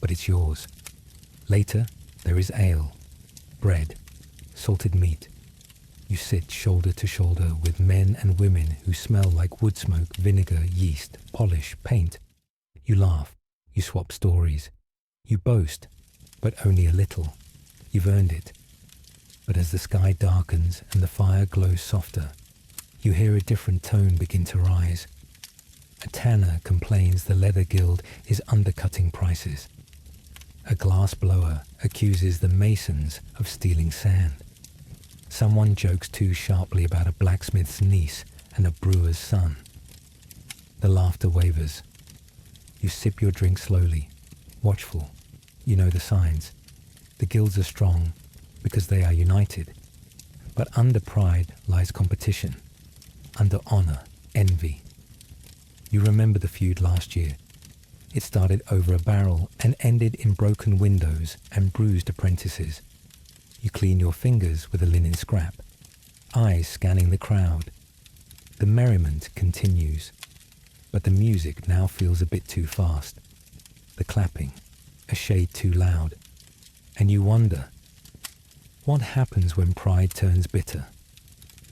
but it's yours. Later, there is ale, bread, salted meat. You sit shoulder to shoulder with men and women who smell like wood smoke, vinegar, yeast, polish, paint. You laugh, you swap stories. You boast, but only a little. You've earned it. But as the sky darkens and the fire glows softer, you hear a different tone begin to rise. A tanner complains the leather guild is undercutting prices. A glass blower accuses the masons of stealing sand. Someone jokes too sharply about a blacksmith's niece and a brewer's son. The laughter wavers. You sip your drink slowly, watchful. You know the signs. The guilds are strong because they are united. But under pride lies competition. Under honor, envy. You remember the feud last year. It started over a barrel and ended in broken windows and bruised apprentices. You clean your fingers with a linen scrap, eyes scanning the crowd. The merriment continues, but the music now feels a bit too fast. The clapping, a shade too loud. And you wonder, what happens when pride turns bitter?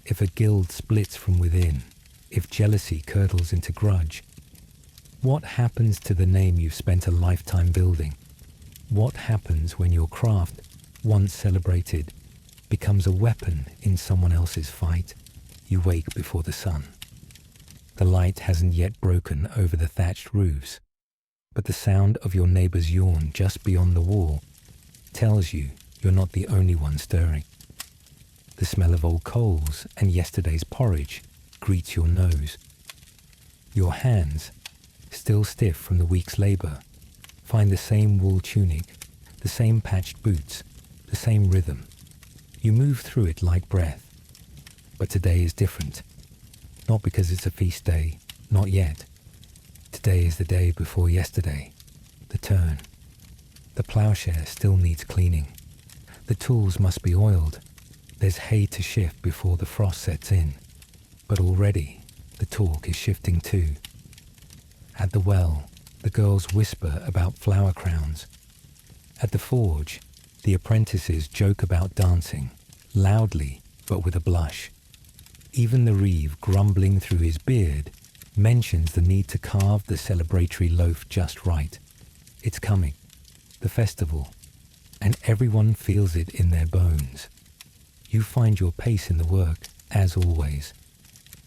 If a guild splits from within, if jealousy curdles into grudge, what happens to the name you've spent a lifetime building? What happens when your craft, once celebrated, becomes a weapon in someone else's fight? You wake before the sun. The light hasn't yet broken over the thatched roofs, but the sound of your neighbor's yawn just beyond the wall tells you you're not the only one stirring. The smell of old coals and yesterday's porridge greets your nose. Your hands, still stiff from the week's labor, find the same wool tunic, the same patched boots, the same rhythm. You move through it like breath. But today is different. Not because it's a feast day, not yet. Today is the day before yesterday, the turn. The ploughshare still needs cleaning. The tools must be oiled. There's hay to shift before the frost sets in. But already, the talk is shifting too. At the well, the girls whisper about flower crowns. At the forge, the apprentices joke about dancing, loudly but with a blush. Even the reeve, grumbling through his beard, mentions the need to carve the celebratory loaf just right. It's coming, the festival, and everyone feels it in their bones. You find your pace in the work, as always.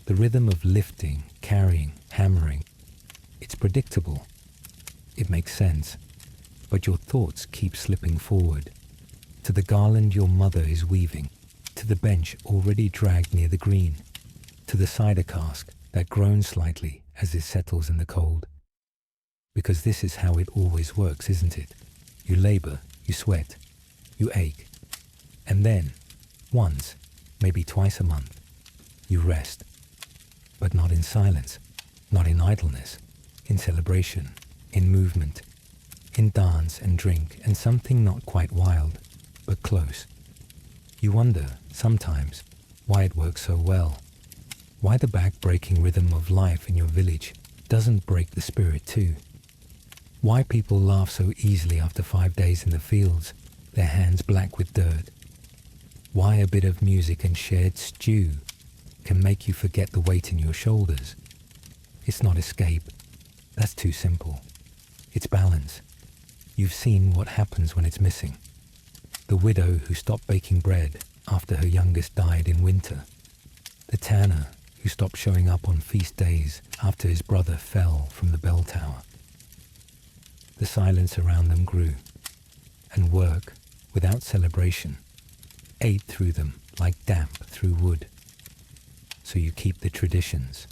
The rhythm of lifting, carrying, hammering. It's predictable. It makes sense. But your thoughts keep slipping forward. To the garland your mother is weaving. To the bench already dragged near the green. To the cider cask that groans slightly as it settles in the cold. Because this is how it always works, isn't it? You labor, you sweat, you ache. And then, once, maybe twice a month, you rest. But not in silence, not in idleness, in celebration, in movement, in dance and drink and something not quite wild, but close. You wonder, sometimes, why it works so well. Why the back-breaking rhythm of life in your village doesn't break the spirit too. Why people laugh so easily after 5 days in the fields, their hands black with dirt. Why a bit of music and shared stew can make you forget the weight in your shoulders. It's not escape. That's too simple. It's balance. You've seen what happens when it's missing. The widow who stopped baking bread after her youngest died in winter. The tanner who stopped showing up on feast days after his brother fell from the bell tower. The silence around them grew, and work, without celebration, ate through them like damp through wood. So you keep the traditions.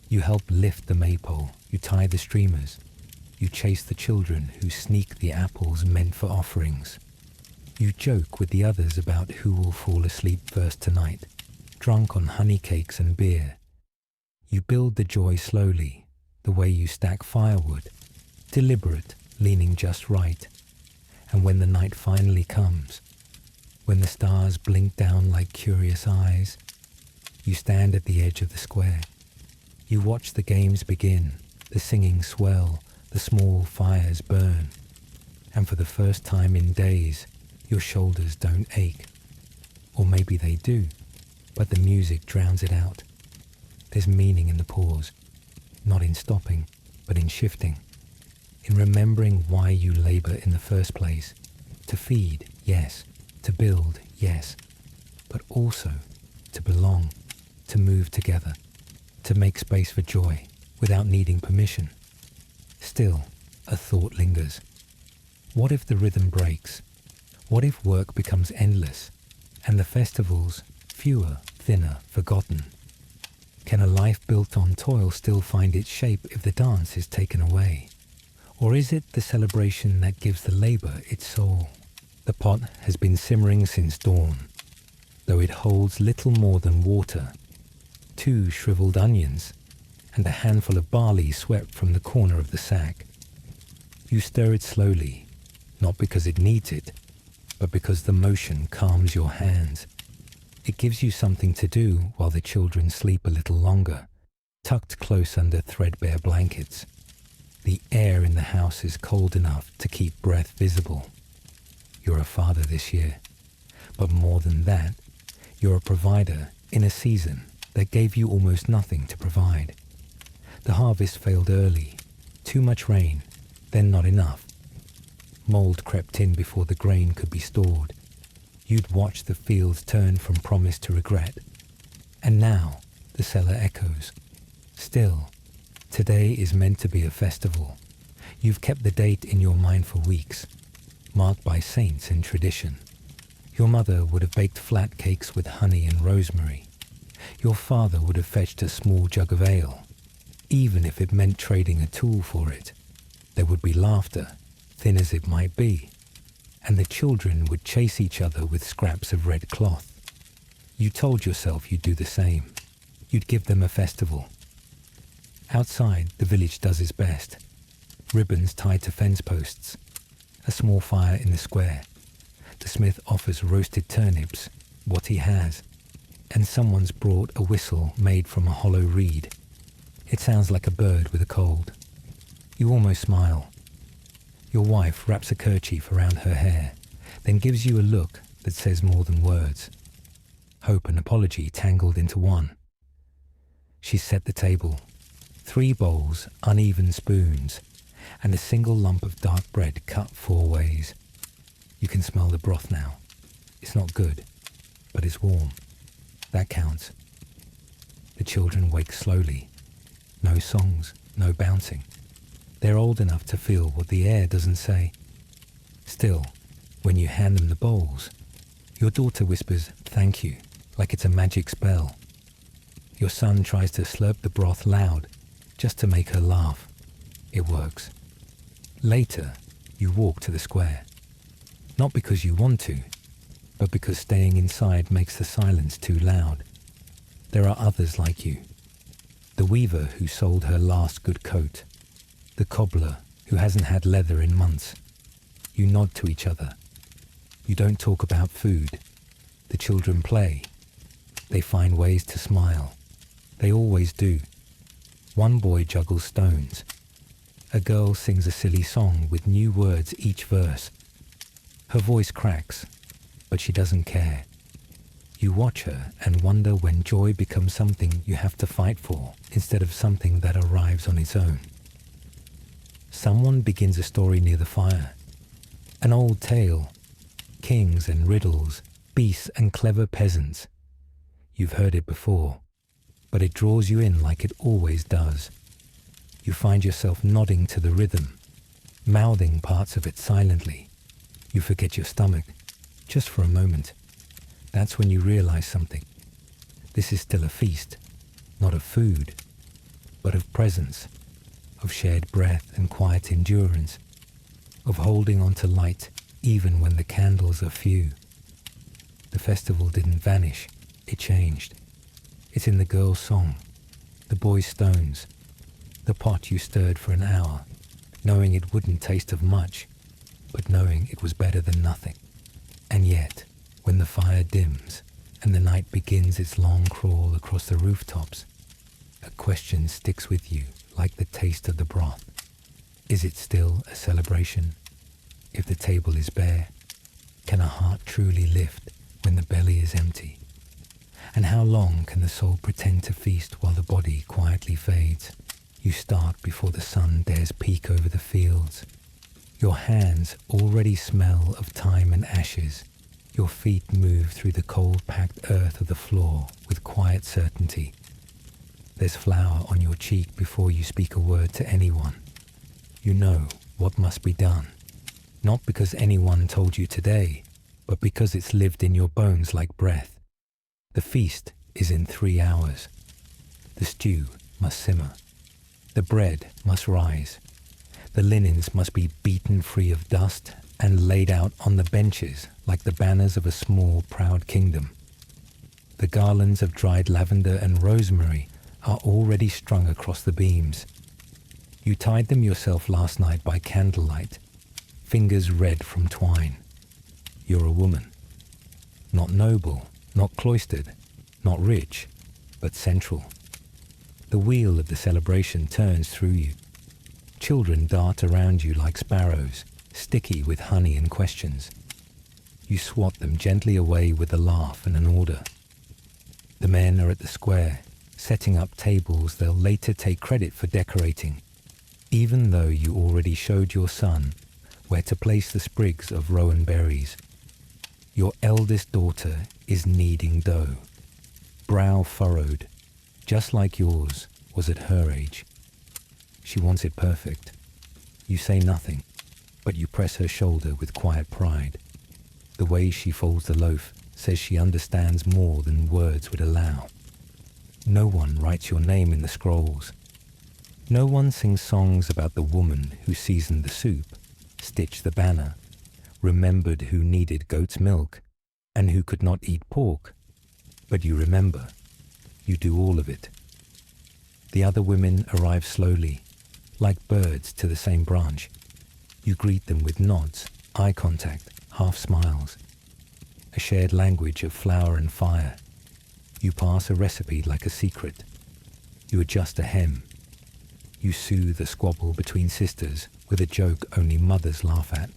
You help lift the maypole, you tie the streamers, you chase the children who sneak the apples meant for offerings. You joke with the others about who will fall asleep first tonight, drunk on honey cakes and beer. You build the joy slowly, the way you stack firewood, deliberate, leaning just right. And when the night finally comes, when the stars blink down like curious eyes, you stand at the edge of the square. You watch the games begin, the singing swell, the small fires burn. And for the first time in days, your shoulders don't ache. Or maybe they do, but the music drowns it out. There's meaning in the pause, not in stopping, but in shifting. In remembering why you labor in the first place. To feed, yes. To build, yes. But also to belong, to move together, to make space for joy without needing permission. Still, a thought lingers. What if the rhythm breaks? What if work becomes endless and the festivals fewer, thinner, forgotten? Can a life built on toil still find its shape if the dance is taken away? Or is it the celebration that gives the labor its soul? The pot has been simmering since dawn, though it holds little more than water, 2 shriveled onions, and a handful of barley swept from the corner of the sack. You stir it slowly, not because it needs it, but because the motion calms your hands. It gives you something to do while the children sleep a little longer, tucked close under threadbare blankets. The air in the house is cold enough to keep breath visible. You're a father this year, but more than that, you're a provider in a season that gave you almost nothing to provide. The harvest failed early, too much rain, then not enough. Mold crept in before the grain could be stored. You'd watch the fields turn from promise to regret. And now the cellar echoes. Still, today is meant to be a festival. You've kept the date in your mind for weeks, marked by saints and tradition. Your mother would have baked flat cakes with honey and rosemary. Your father would have fetched a small jug of ale, even if it meant trading a tool for it. There would be laughter, thin as it might be, and the children would chase each other with scraps of red cloth. You told yourself you'd do the same. You'd give them a festival. Outside, the village does its best. Ribbons tied to fence posts. A small fire in the square. The smith offers roasted turnips, what he has, and someone's brought a whistle made from a hollow reed. It sounds like a bird with a cold. You almost smile. Your wife wraps a kerchief around her hair, then gives you a look that says more than words. Hope and apology tangled into one. She's set the table. 3 bowls, uneven spoons, and a single lump of dark bread cut 4 ways. You can smell the broth now. It's not good, but it's warm. That counts. The children wake slowly. No songs, no bouncing. They're old enough to feel what the air doesn't say. Still, when you hand them the bowls, your daughter whispers "thank you" like it's a magic spell. Your son tries to slurp the broth loud just to make her laugh. It works. Later, you walk to the square. Not because you want to, but because staying inside makes the silence too loud. There are others like you. The weaver who sold her last good coat. The cobbler who hasn't had leather in months. You nod to each other. You don't talk about food. The children play. They find ways to smile. They always do. One boy juggles stones. A girl sings a silly song with new words each verse. Her voice cracks, but she doesn't care. You watch her and wonder when joy becomes something you have to fight for instead of something that arrives on its own. Someone begins a story near the fire. An old tale. Kings and riddles, beasts and clever peasants. You've heard it before, but it draws you in like it always does. You find yourself nodding to the rhythm, mouthing parts of it silently. You forget your stomach, just for a moment. That's when you realize something. This is still a feast, not of food, but of presence, of shared breath and quiet endurance, of holding on to light even when the candles are few. The festival didn't vanish, it changed. It's in the girl's song, the boy's stones, the pot you stirred for an hour, knowing it wouldn't taste of much, but knowing it was better than nothing. And yet, when the fire dims and the night begins its long crawl across the rooftops, a question sticks with you like the taste of the broth. Is it still a celebration? If the table is bare, can a heart truly lift when the belly is empty? And how long can the soul pretend to feast while the body quietly fades? You start before the sun dares peek over the fields. Your hands already smell of thyme and ashes. Your feet move through the cold-packed earth of the floor with quiet certainty. There's flour on your cheek before you speak a word to anyone. You know what must be done, not because anyone told you today, but because it's lived in your bones like breath. The feast is in 3 hours. The stew must simmer. The bread must rise. The linens must be beaten free of dust and laid out on the benches like the banners of a small, proud kingdom. The garlands of dried lavender and rosemary are already strung across the beams. You tied them yourself last night by candlelight, fingers red from twine. You're a woman. Not noble, not cloistered, not rich, but central. The wheel of the celebration turns through you. Children dart around you like sparrows, sticky with honey and questions. You swat them gently away with a laugh and an order. The men are at the square, setting up tables they'll later take credit for decorating, even though you already showed your son where to place the sprigs of rowan berries. Your eldest daughter is kneading dough, brow furrowed, just like yours was at her age. She wants it perfect. You say nothing, but you press her shoulder with quiet pride. The way she folds the loaf says she understands more than words would allow. No one writes your name in the scrolls. No one sings songs about the woman who seasoned the soup, stitched the banner, remembered who needed goat's milk, and who could not eat pork. But you remember. You do all of it. The other women arrive slowly, like birds to the same branch. You greet them with nods, eye contact, half smiles. A shared language of flour and fire. You pass a recipe like a secret. You adjust a hem. You soothe a squabble between sisters with a joke only mothers laugh at.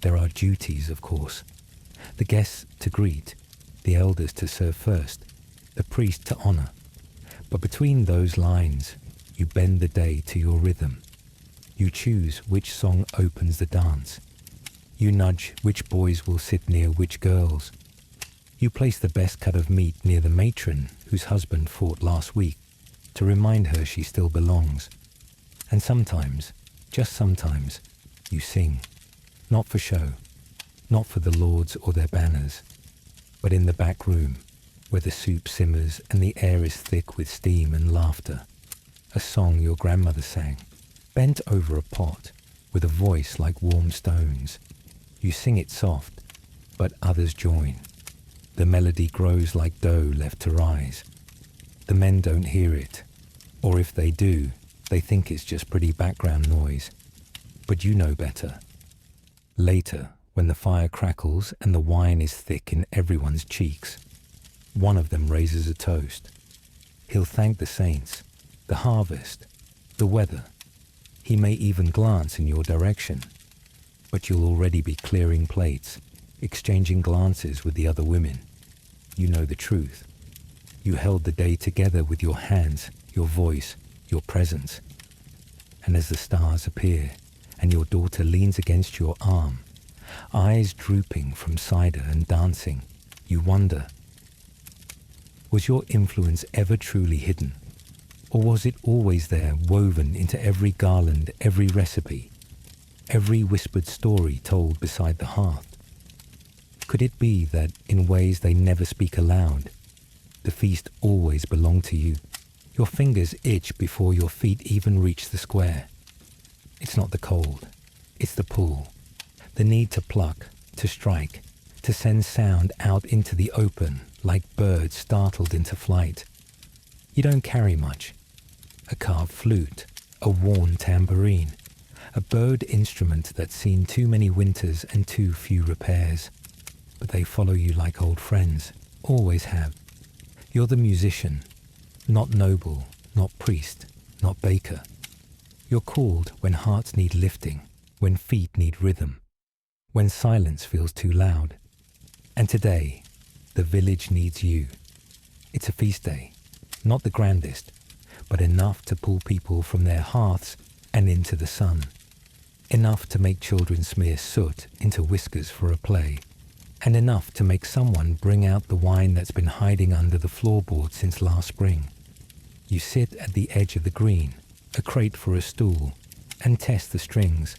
There are duties, of course. The guests to greet, the elders to serve first, the priest to honor. But between those lines, you bend the day to your rhythm. You choose which song opens the dance. You nudge which boys will sit near which girls. You place the best cut of meat near the matron whose husband fought last week to remind her she still belongs. And sometimes, just sometimes, you sing, not for show, not for the lords or their banners, but in the back room, where the soup simmers and the air is thick with steam and laughter. A song your grandmother sang, bent over a pot, with a voice like warm stones. You sing it soft, but others join. The melody grows like dough left to rise. The men don't hear it, or if they do, they think it's just pretty background noise. But you know better. Later, when the fire crackles and the wine is thick in everyone's cheeks, one of them raises a toast. He'll thank the saints, the harvest, the weather. He may even glance in your direction, but you'll already be clearing plates, exchanging glances with the other women. You know the truth. You held the day together with your hands, your voice, your presence. And as the stars appear, and your daughter leans against your arm, eyes drooping from cider and dancing, you wonder, was your influence ever truly hidden? Or was it always there, woven into every garland, every recipe, every whispered story told beside the hearth? Could it be that, in ways they never speak aloud, the feast always belonged to you? Your fingers itch before your feet even reach the square. It's not the cold, it's the pull, the need to pluck, to strike, to send sound out into the open like birds startled into flight. You don't carry much. A carved flute, a worn tambourine, a bowed instrument that's seen too many winters and too few repairs. But they follow you like old friends, always have. You're the musician, not noble, not priest, not baker. You're called when hearts need lifting, when feet need rhythm, when silence feels too loud. And today, the village needs you. It's a feast day, not the grandest, but enough to pull people from their hearths and into the sun. Enough to make children smear soot into whiskers for a play, and enough to make someone bring out the wine that's been hiding under the floorboard since last spring. You sit at the edge of the green, a crate for a stool, and test the strings.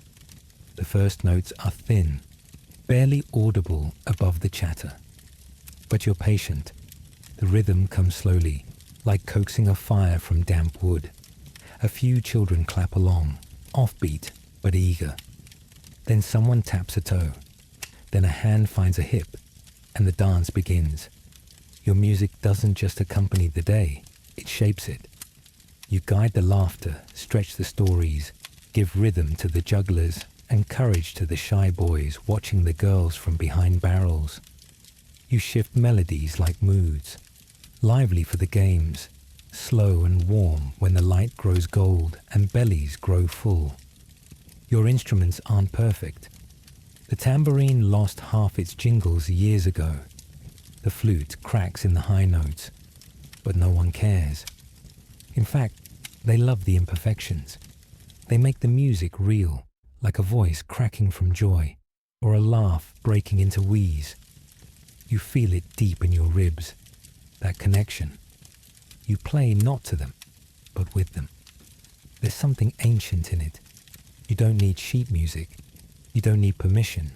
The first notes are thin, barely audible above the chatter. But you're patient. The rhythm comes slowly, like coaxing a fire from damp wood. A few children clap along, offbeat but eager. Then someone taps a toe. Then a hand finds a hip, and the dance begins. Your music doesn't just accompany the day, it shapes it. You guide the laughter, stretch the stories, give rhythm to the jugglers, and courage to the shy boys watching the girls from behind barrels. You shift melodies like moods, lively for the games, slow and warm when the light grows gold and bellies grow full. Your instruments aren't perfect. The tambourine lost half its jingles years ago. The flute cracks in the high notes, but no one cares. In fact, they love the imperfections. They make the music real, like a voice cracking from joy, or a laugh breaking into wheeze. You feel it deep in your ribs, that connection. You play not to them, but with them. There's something ancient in it. You don't need sheet music. You don't need permission.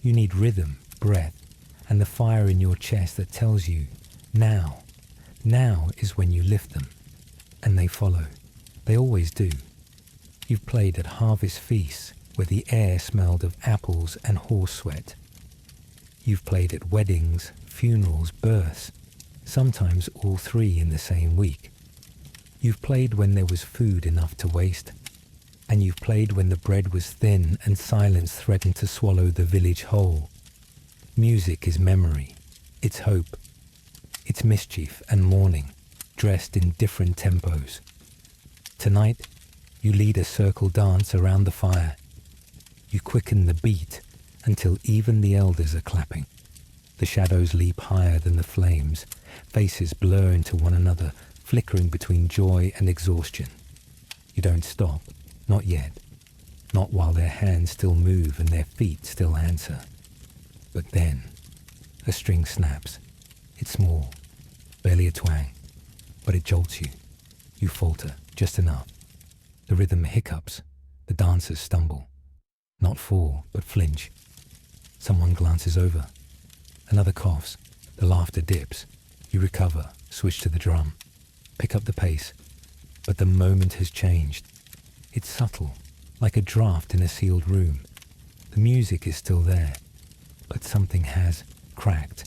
You need rhythm, breath, and the fire in your chest that tells you, now is when you lift them. And they follow. They always do. You've played at harvest feasts where the air smelled of apples and horse sweat. You've played at weddings, funerals, births, sometimes all three in the same week. You've played when there was food enough to waste, and you've played when the bread was thin and silence threatened to swallow the village whole. Music is memory, it's hope, it's mischief and mourning, dressed in different tempos. Tonight, you lead a circle dance around the fire. You quicken the beat until even the elders are clapping. The shadows leap higher than the flames. Faces blur into one another, flickering between joy and exhaustion. You don't stop, not yet. Not while their hands still move and their feet still answer. But then, a string snaps. It's small, barely a twang, but it jolts you. You falter, just enough. The rhythm hiccups, the dancers stumble. Not fall, but flinch. Someone glances over. Another coughs. The laughter dips. You recover, switch to the drum. Pick up the pace. But the moment has changed. It's subtle, like a draft in a sealed room. The music is still there, but something has cracked,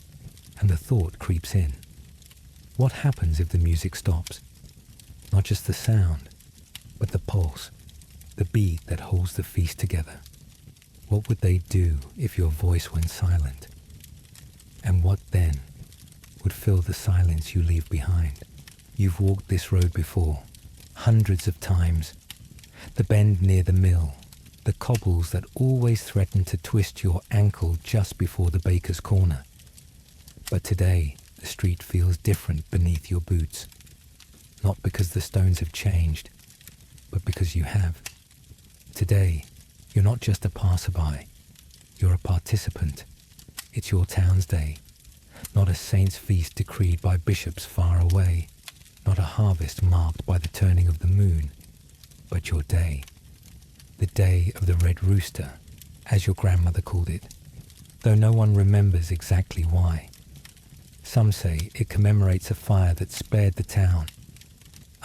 and the thought creeps in. What happens if the music stops? Not just the sound, but the pulse, the beat that holds the feast together. What would they do if your voice went silent? And what then would fill the silence you leave behind? You've walked this road before, hundreds of times. The bend near the mill, the cobbles that always threaten to twist your ankle just before the baker's corner. But today, the street feels different beneath your boots. Not because the stones have changed, but because you have. Today, you're not just a passerby, you're a participant. It's your town's day, not a saint's feast decreed by bishops far away, not a harvest marked by the turning of the moon, but your day. The day of the red rooster, as your grandmother called it, though no one remembers exactly why. Some say it commemorates a fire that spared the town.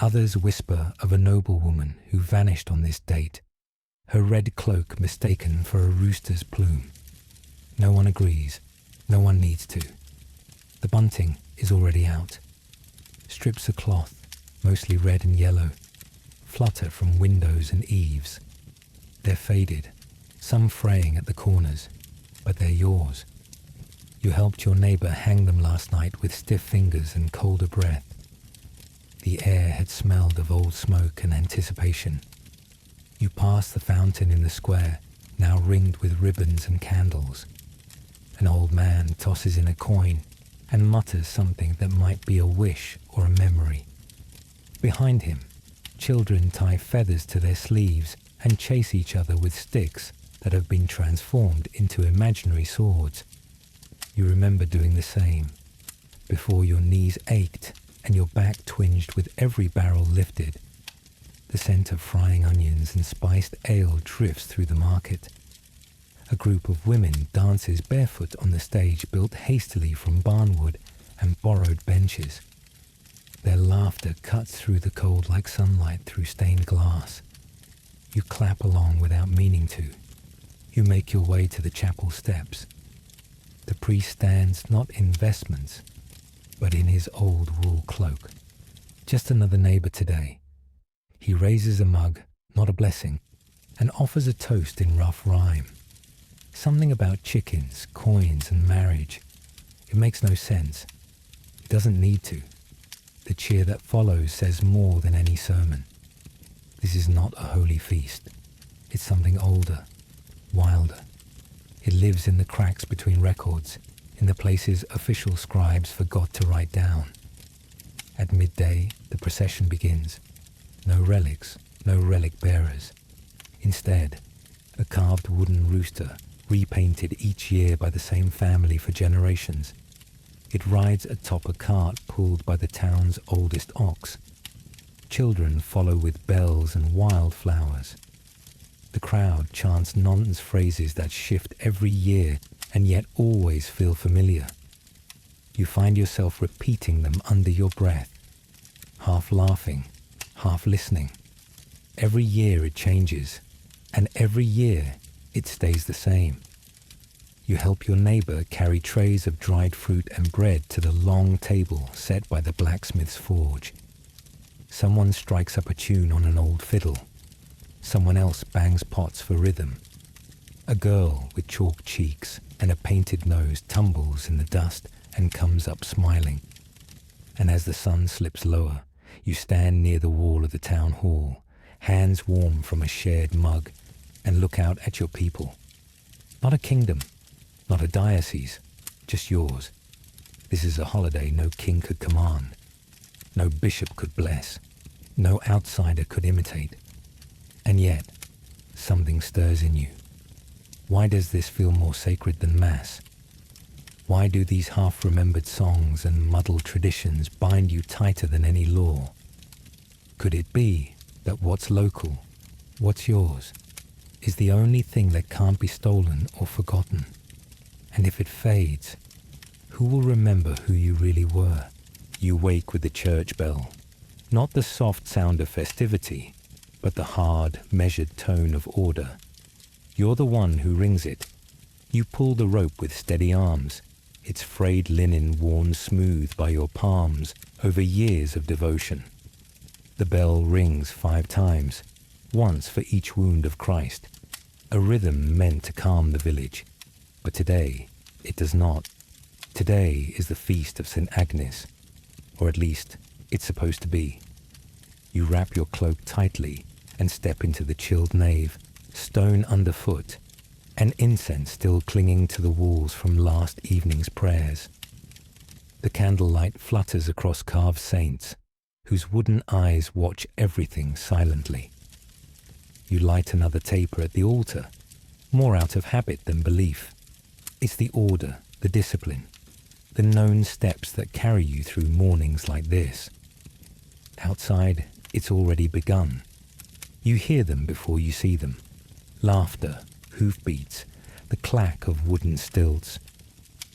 Others whisper of a noblewoman who vanished on this date, her red cloak mistaken for a rooster's plume. No one agrees, no one needs to. The bunting is already out. Strips of cloth, mostly red and yellow, flutter from windows and eaves. They're faded, some fraying at the corners, but they're yours. You helped your neighbor hang them last night with stiff fingers and colder breath. The air had smelled of old smoke and anticipation. You passed the fountain in the square, now ringed with ribbons and candles. An old man tosses in a coin and mutters something that might be a wish or a memory. Behind him, children tie feathers to their sleeves and chase each other with sticks that have been transformed into imaginary swords. You remember doing the same, before your knees ached and your back twinged with every barrel lifted. The scent of frying onions and spiced ale drifts through the market. A group of women dances barefoot on the stage built hastily from barnwood and borrowed benches. Their laughter cuts through the cold like sunlight through stained glass. You clap along without meaning to. You make your way to the chapel steps. The priest stands not in vestments, but in his old wool cloak. Just another neighbor today. He raises a mug, not a blessing, and offers a toast in rough rhyme. Something about chickens, coins, and marriage. It makes no sense. It doesn't need to. The cheer that follows says more than any sermon. This is not a holy feast. It's something older, wilder. It lives in the cracks between records, in the places official scribes forgot to write down. At midday, the procession begins. No relics, no relic bearers. Instead, a carved wooden rooster, repainted each year by the same family for generations. It rides atop a cart pulled by the town's oldest ox. Children follow with bells and wildflowers. The crowd chants nonsense phrases that shift every year and yet always feel familiar. You find yourself repeating them under your breath, half laughing, half listening. Every year it changes, and every year it stays the same. You help your neighbor carry trays of dried fruit and bread to the long table set by the blacksmith's forge. Someone strikes up a tune on an old fiddle. Someone else bangs pots for rhythm. A girl with chalk cheeks and a painted nose tumbles in the dust and comes up smiling. And as the sun slips lower, you stand near the wall of the town hall, hands warm from a shared mug, and look out at your people. Not a kingdom, not a diocese, just yours. This is a holiday no king could command, no bishop could bless, no outsider could imitate. And yet, something stirs in you. Why does this feel more sacred than Mass? Why do these half-remembered songs and muddled traditions bind you tighter than any law? Could it be that what's local, what's yours, is the only thing that can't be stolen or forgotten? And if it fades, who will remember who you really were? You wake with the church bell, not the soft sound of festivity, but the hard, measured tone of order. You're the one who rings it. You pull the rope with steady arms, its frayed linen worn smooth by your palms over years of devotion. The bell rings 5 times, once for each wound of Christ, a rhythm meant to calm the village. But today, it does not. Today is the feast of St. Agnes, or at least, it's supposed to be. You wrap your cloak tightly and step into the chilled nave, stone underfoot, and incense still clinging to the walls from last evening's prayers. The candlelight flutters across carved saints, whose wooden eyes watch everything silently. You light another taper at the altar, more out of habit than belief. It's the order, the discipline, the known steps that carry you through mornings like this. Outside, it's already begun. You hear them before you see them. Laughter, hoofbeats, the clack of wooden stilts.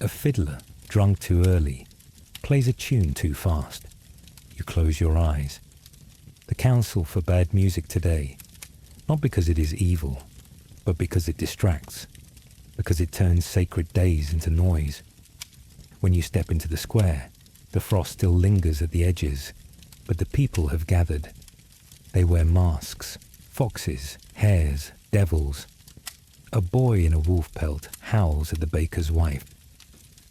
A fiddler, drunk too early, plays a tune too fast. You close your eyes. The counsel forbade music today, not because it is evil, but because it distracts, because it turns sacred days into noise. When you step into the square, the frost still lingers at the edges, but the people have gathered. They wear masks, foxes, hares, devils. A boy in a wolf pelt howls at the baker's wife.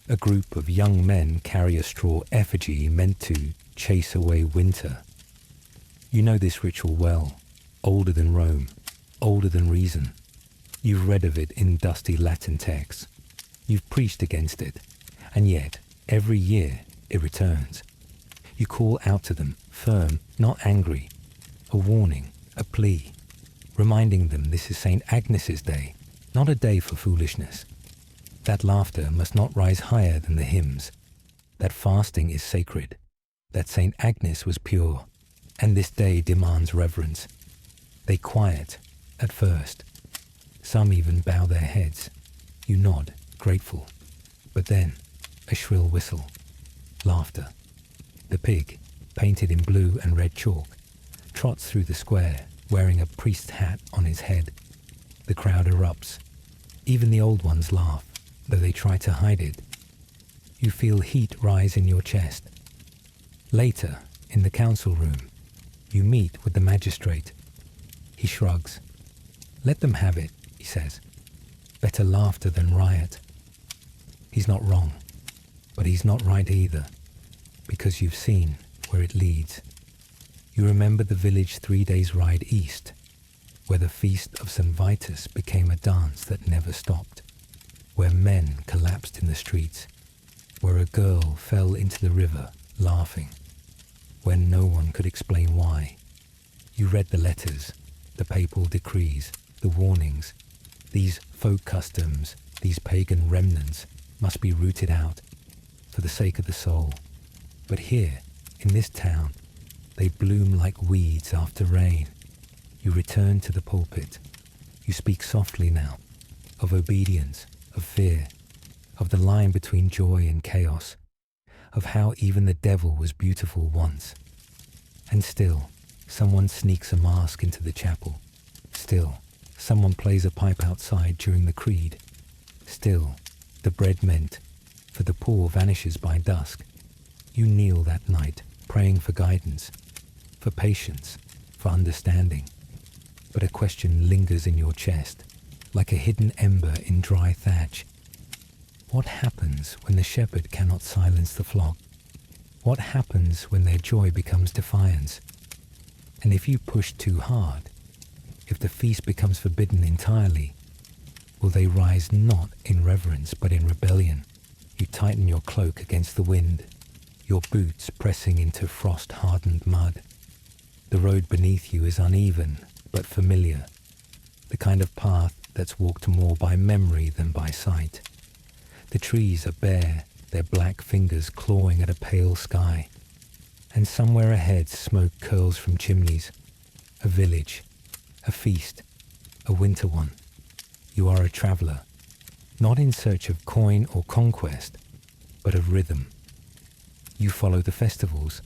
A group of young men carry a straw effigy meant to chase away winter. You know this ritual well, older than Rome, older than reason. You've read of it in dusty Latin texts. You've preached against it, and yet, every year, it returns. You call out to them, firm, not angry, a warning, a plea, reminding them this is St. Agnes's day, not a day for foolishness. That laughter must not rise higher than the hymns, that fasting is sacred, that St. Agnes was pure, and this day demands reverence. They quiet, at first. Some even bow their heads. You nod, grateful. But then, a shrill whistle. Laughter. The pig, painted in blue and red chalk, trots through the square, wearing a priest's hat on his head. The crowd erupts. Even the old ones laugh, though they try to hide it. You feel heat rise in your chest. Later, in the council room, you meet with the magistrate. He shrugs. Let them have it, he says. Better laughter than riot. He's not wrong, but he's not right either, because you've seen where it leads. You remember the village 3 days' ride east, where the feast of St. Vitus became a dance that never stopped, where men collapsed in the streets, where a girl fell into the river laughing, when no one could explain why. You read the letters, the papal decrees, the warnings. These folk customs, these pagan remnants must be rooted out for the sake of the soul. But here, in this town, they bloom like weeds after rain. You return to the pulpit. You speak softly now, of obedience, of fear, of the line between joy and chaos, of how even the devil was beautiful once. And still, someone sneaks a mask into the chapel. Still, someone plays a pipe outside during the creed. Still, the bread meant for the poor vanishes by dusk. You kneel that night, praying for guidance, for patience, for understanding. But a question lingers in your chest, like a hidden ember in dry thatch. What happens when the shepherd cannot silence the flock? What happens when their joy becomes defiance? And if you push too hard, if the feast becomes forbidden entirely, will they rise not in reverence but in rebellion? You tighten your cloak against the wind, your boots pressing into frost-hardened mud. The road beneath you is uneven but familiar, the kind of path that's walked more by memory than by sight. The trees are bare, their black fingers clawing at a pale sky. And somewhere ahead smoke curls from chimneys. A village, a feast, a winter one. You are a traveller, not in search of coin or conquest, but of rhythm. You follow the festivals,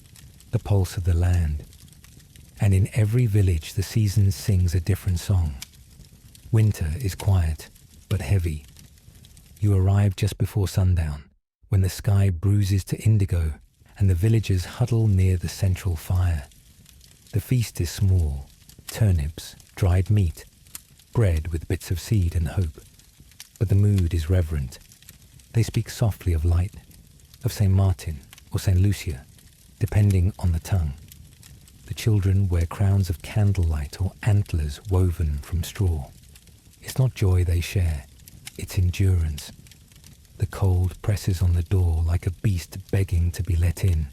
the pulse of the land. And in every village the season sings a different song. Winter is quiet, but heavy. You arrive just before sundown, when the sky bruises to indigo and the villagers huddle near the central fire. The feast is small: turnips, dried meat, bread with bits of seed and hope. But the mood is reverent. They speak softly of light, of St. Martin or St. Lucia, depending on the tongue. The children wear crowns of candlelight or antlers woven from straw. It's not joy they share, it's endurance. The cold presses on the door like a beast begging to be let in.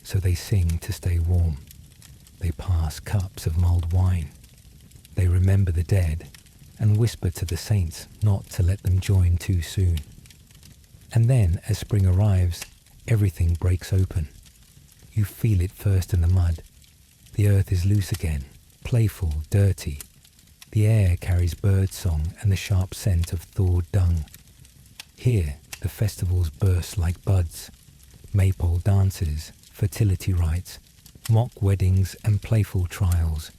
So they sing to stay warm. They pass cups of mulled wine. They remember the dead and whisper to the saints not to let them join too soon. And then, as spring arrives, everything breaks open. You feel it first in the mud. The earth is loose again, playful, dirty. The air carries bird song and the sharp scent of thawed dung. Here, the festivals burst like buds. Maypole dances, fertility rites, mock weddings and playful trials.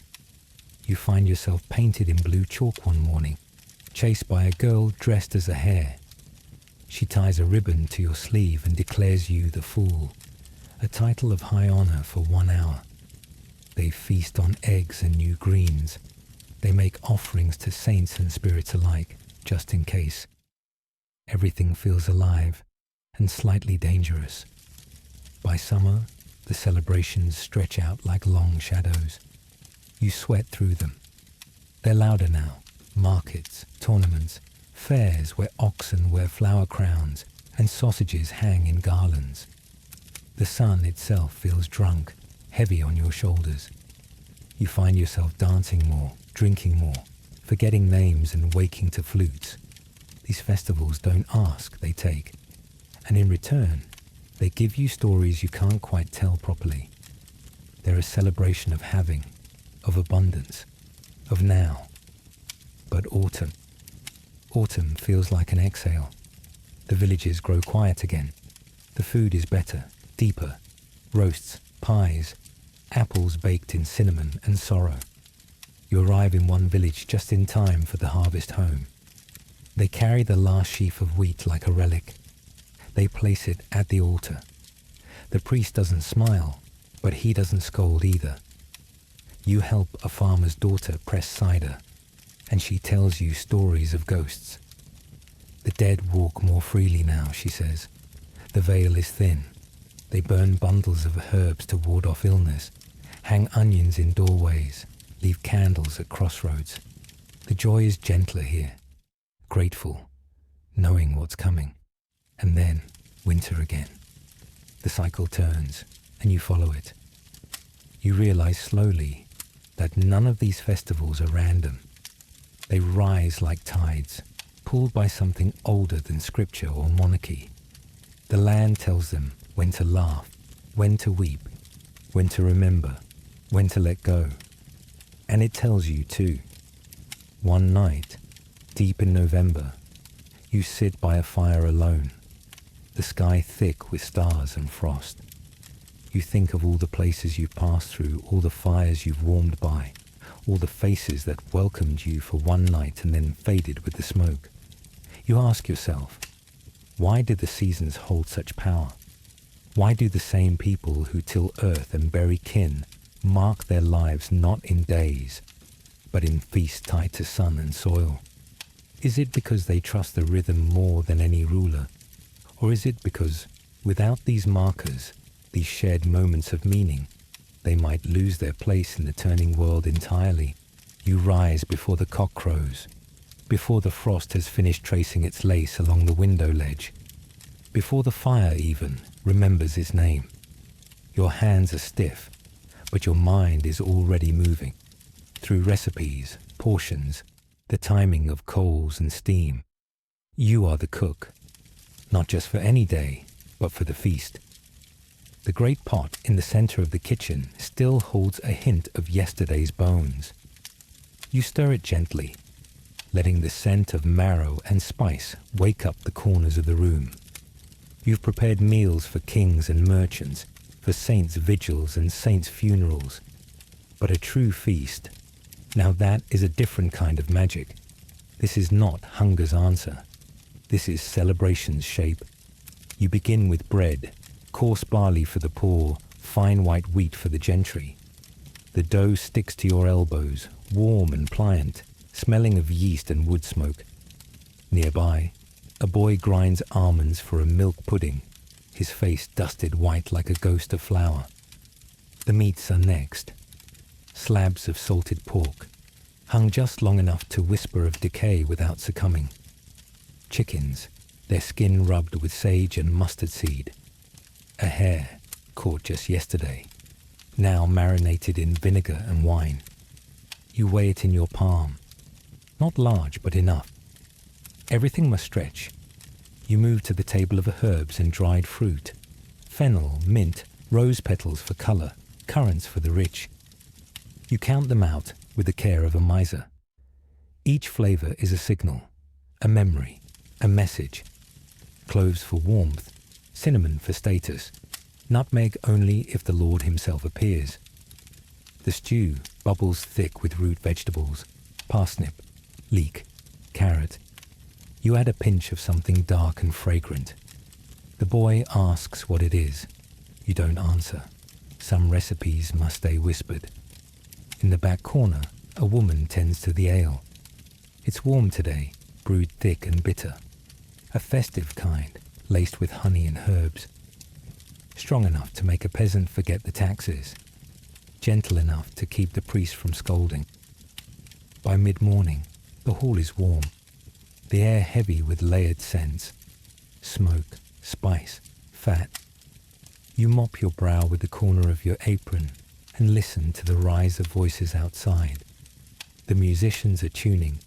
You find yourself painted in blue chalk one morning, chased by a girl dressed as a hare. She ties a ribbon to your sleeve and declares you the fool, a title of high honour for 1 hour. They feast on eggs and new greens. They make offerings to saints and spirits alike, just in case. Everything feels alive and slightly dangerous. By summer, the celebrations stretch out like long shadows. You sweat through them. They're louder now. Markets, tournaments, fairs where oxen wear flower crowns and sausages hang in garlands. The sun itself feels drunk, heavy on your shoulders. You find yourself dancing more, drinking more, forgetting names and waking to flutes. These festivals don't ask, they take. And in return, they give you stories you can't quite tell properly. They're a celebration of having, of abundance, of now. But autumn. Autumn feels like an exhale. The villages grow quiet again. The food is better, deeper. Roasts, pies, apples baked in cinnamon and sorrow. You arrive in one village just in time for the harvest home. They carry the last sheaf of wheat like a relic. They place it at the altar. The priest doesn't smile, but he doesn't scold either. You help a farmer's daughter press cider, and she tells you stories of ghosts. The dead walk more freely now, she says. The veil is thin. They burn bundles of herbs to ward off illness, hang onions in doorways, leave candles at crossroads. The joy is gentler here, grateful, knowing what's coming. And then winter again. The cycle turns, and you follow it. You realize slowly that none of these festivals are random. They rise like tides, pulled by something older than scripture or monarchy. The land tells them when to laugh, when to weep, when to remember, when to let go. And it tells you too. One night, deep in November, you sit by a fire alone, the sky thick with stars and frost. You think of all the places you've passed through, all the fires you've warmed by, all the faces that welcomed you for one night and then faded with the smoke. You ask yourself, why did the seasons hold such power? Why do the same people who till earth and bury kin mark their lives not in days, but in feasts tied to sun and soil? Is it because they trust the rhythm more than any ruler? Or is it because, without these markers, these shared moments of meaning, they might lose their place in the turning world entirely? You rise before the cock crows, before the frost has finished tracing its lace along the window ledge, before the fire even remembers its name. Your hands are stiff, but your mind is already moving, through recipes, portions, the timing of coals and steam. You are the cook, not just for any day, but for the feast. The great pot in the center of the kitchen still holds a hint of yesterday's bones. You stir it gently, letting the scent of marrow and spice wake up the corners of the room. You've prepared meals for kings and merchants, for saints' vigils and saints' funerals. But a true feast, now that is a different kind of magic. This is not hunger's answer. This is celebration's shape. You begin with bread, coarse barley for the poor, fine white wheat for the gentry. The dough sticks to your elbows, warm and pliant, smelling of yeast and wood smoke. Nearby, a boy grinds almonds for a milk pudding, his face dusted white like a ghost of flour. The meats are next. Slabs of salted pork, hung just long enough to whisper of decay without succumbing. Chickens, their skin rubbed with sage and mustard seed. A hare, caught just yesterday, now marinated in vinegar and wine. You weigh it in your palm. Not large, but enough. Everything must stretch. You move to the table of herbs and dried fruit. Fennel, mint, rose petals for colour, currants for the rich. You count them out with the care of a miser. Each flavour is a signal, a memory, a message. Cloves for warmth, cinnamon for status, nutmeg only if the Lord himself appears. The stew bubbles thick with root vegetables, parsnip, leek, carrot. You add a pinch of something dark and fragrant. The boy asks what it is. You don't answer. Some recipes must stay whispered. In the back corner, a woman tends to the ale. It's warm today, brewed thick and bitter. A festive kind, laced with honey and herbs. Strong enough to make a peasant forget the taxes. Gentle enough to keep the priest from scolding. By mid-morning, the hall is warm. The air heavy with layered scents. Smoke, spice, fat. You mop your brow with the corner of your apron and listen to the rise of voices outside. The musicians are tuning.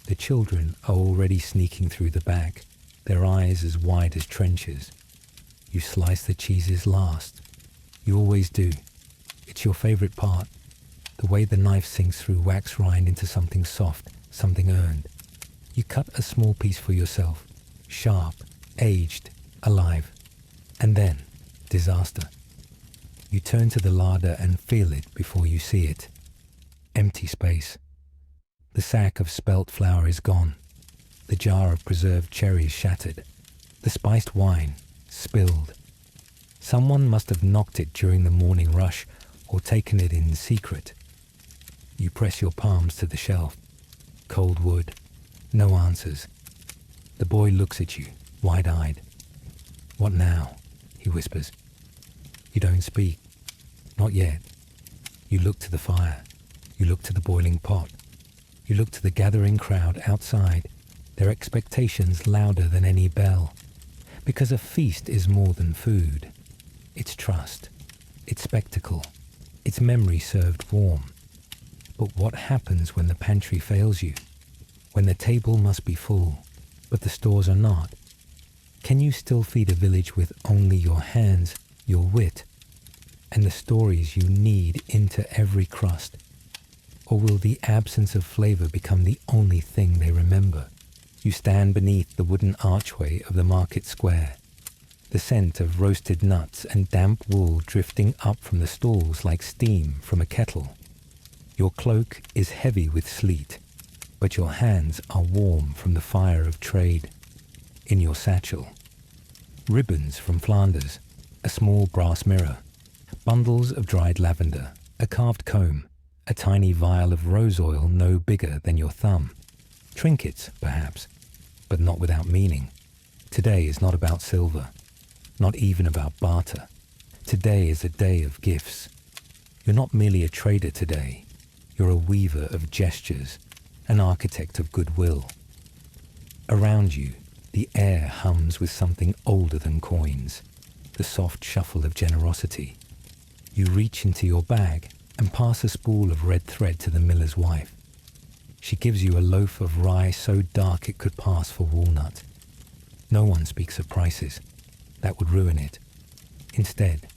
The children are already sneaking through the back, their eyes as wide as trenches. You slice the cheeses last. You always do. It's your favorite part. The way the knife sinks through wax rind into something soft, something earned. You cut a small piece for yourself, sharp, aged, alive. And then, disaster. You turn to the larder and feel it before you see it. Empty space. The sack of spelt flour is gone. The jar of preserved cherries shattered. The spiced wine spilled. Someone must have knocked it during the morning rush or taken it in secret. You press your palms to the shelf. Cold wood. No answers. The boy looks at you, wide-eyed. "What now?" he whispers. You don't speak. Not yet. You look to the fire. You look to the boiling pot. You look to the gathering crowd outside, their expectations louder than any bell. Because a feast is more than food. It's trust. It's spectacle. It's memory served warm. But what happens when the pantry fails you? When the table must be full, but the stores are not? Can you still feed a village with only your hands, your wit, and the stories you knead into every crust? Or will the absence of flavor become the only thing they remember? You stand beneath the wooden archway of the market square, the scent of roasted nuts and damp wool drifting up from the stalls like steam from a kettle. Your cloak is heavy with sleet, but your hands are warm from the fire of trade. In your satchel, ribbons from Flanders, a small brass mirror, bundles of dried lavender, a carved comb, a tiny vial of rose oil no bigger than your thumb. Trinkets, perhaps, but not without meaning. Today is not about silver, not even about barter. Today is a day of gifts. You're not merely a trader today. You're a weaver of gestures, an architect of goodwill. Around you, the air hums with something older than coins, the soft shuffle of generosity. You reach into your bag and pass a spool of red thread to the miller's wife. She gives you a loaf of rye so dark it could pass for walnut. No one speaks of prices. That would ruin it. Instead,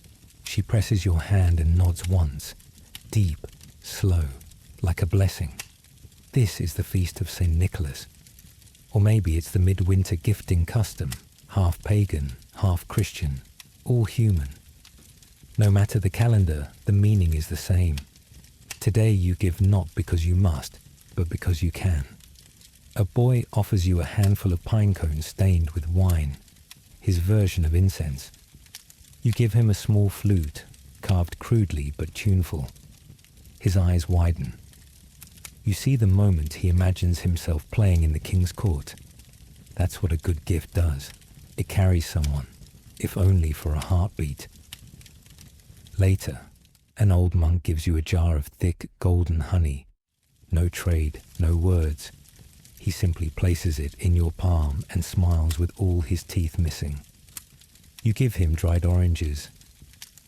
she presses your hand and nods once, deep, slow, like a blessing. This is the feast of St. Nicholas. Or maybe it's the midwinter gifting custom, half pagan, half Christian, all human. No matter the calendar, the meaning is the same. Today you give not because you must, but because you can. A boy offers you a handful of pine cones stained with wine, his version of incense. You give him a small flute, carved crudely but tuneful. His eyes widen. You see the moment he imagines himself playing in the king's court. That's what a good gift does. It carries someone, if only for a heartbeat. Later, an old monk gives you a jar of thick golden honey. No trade, no words. He simply places it in your palm and smiles with all his teeth missing. You give him dried oranges.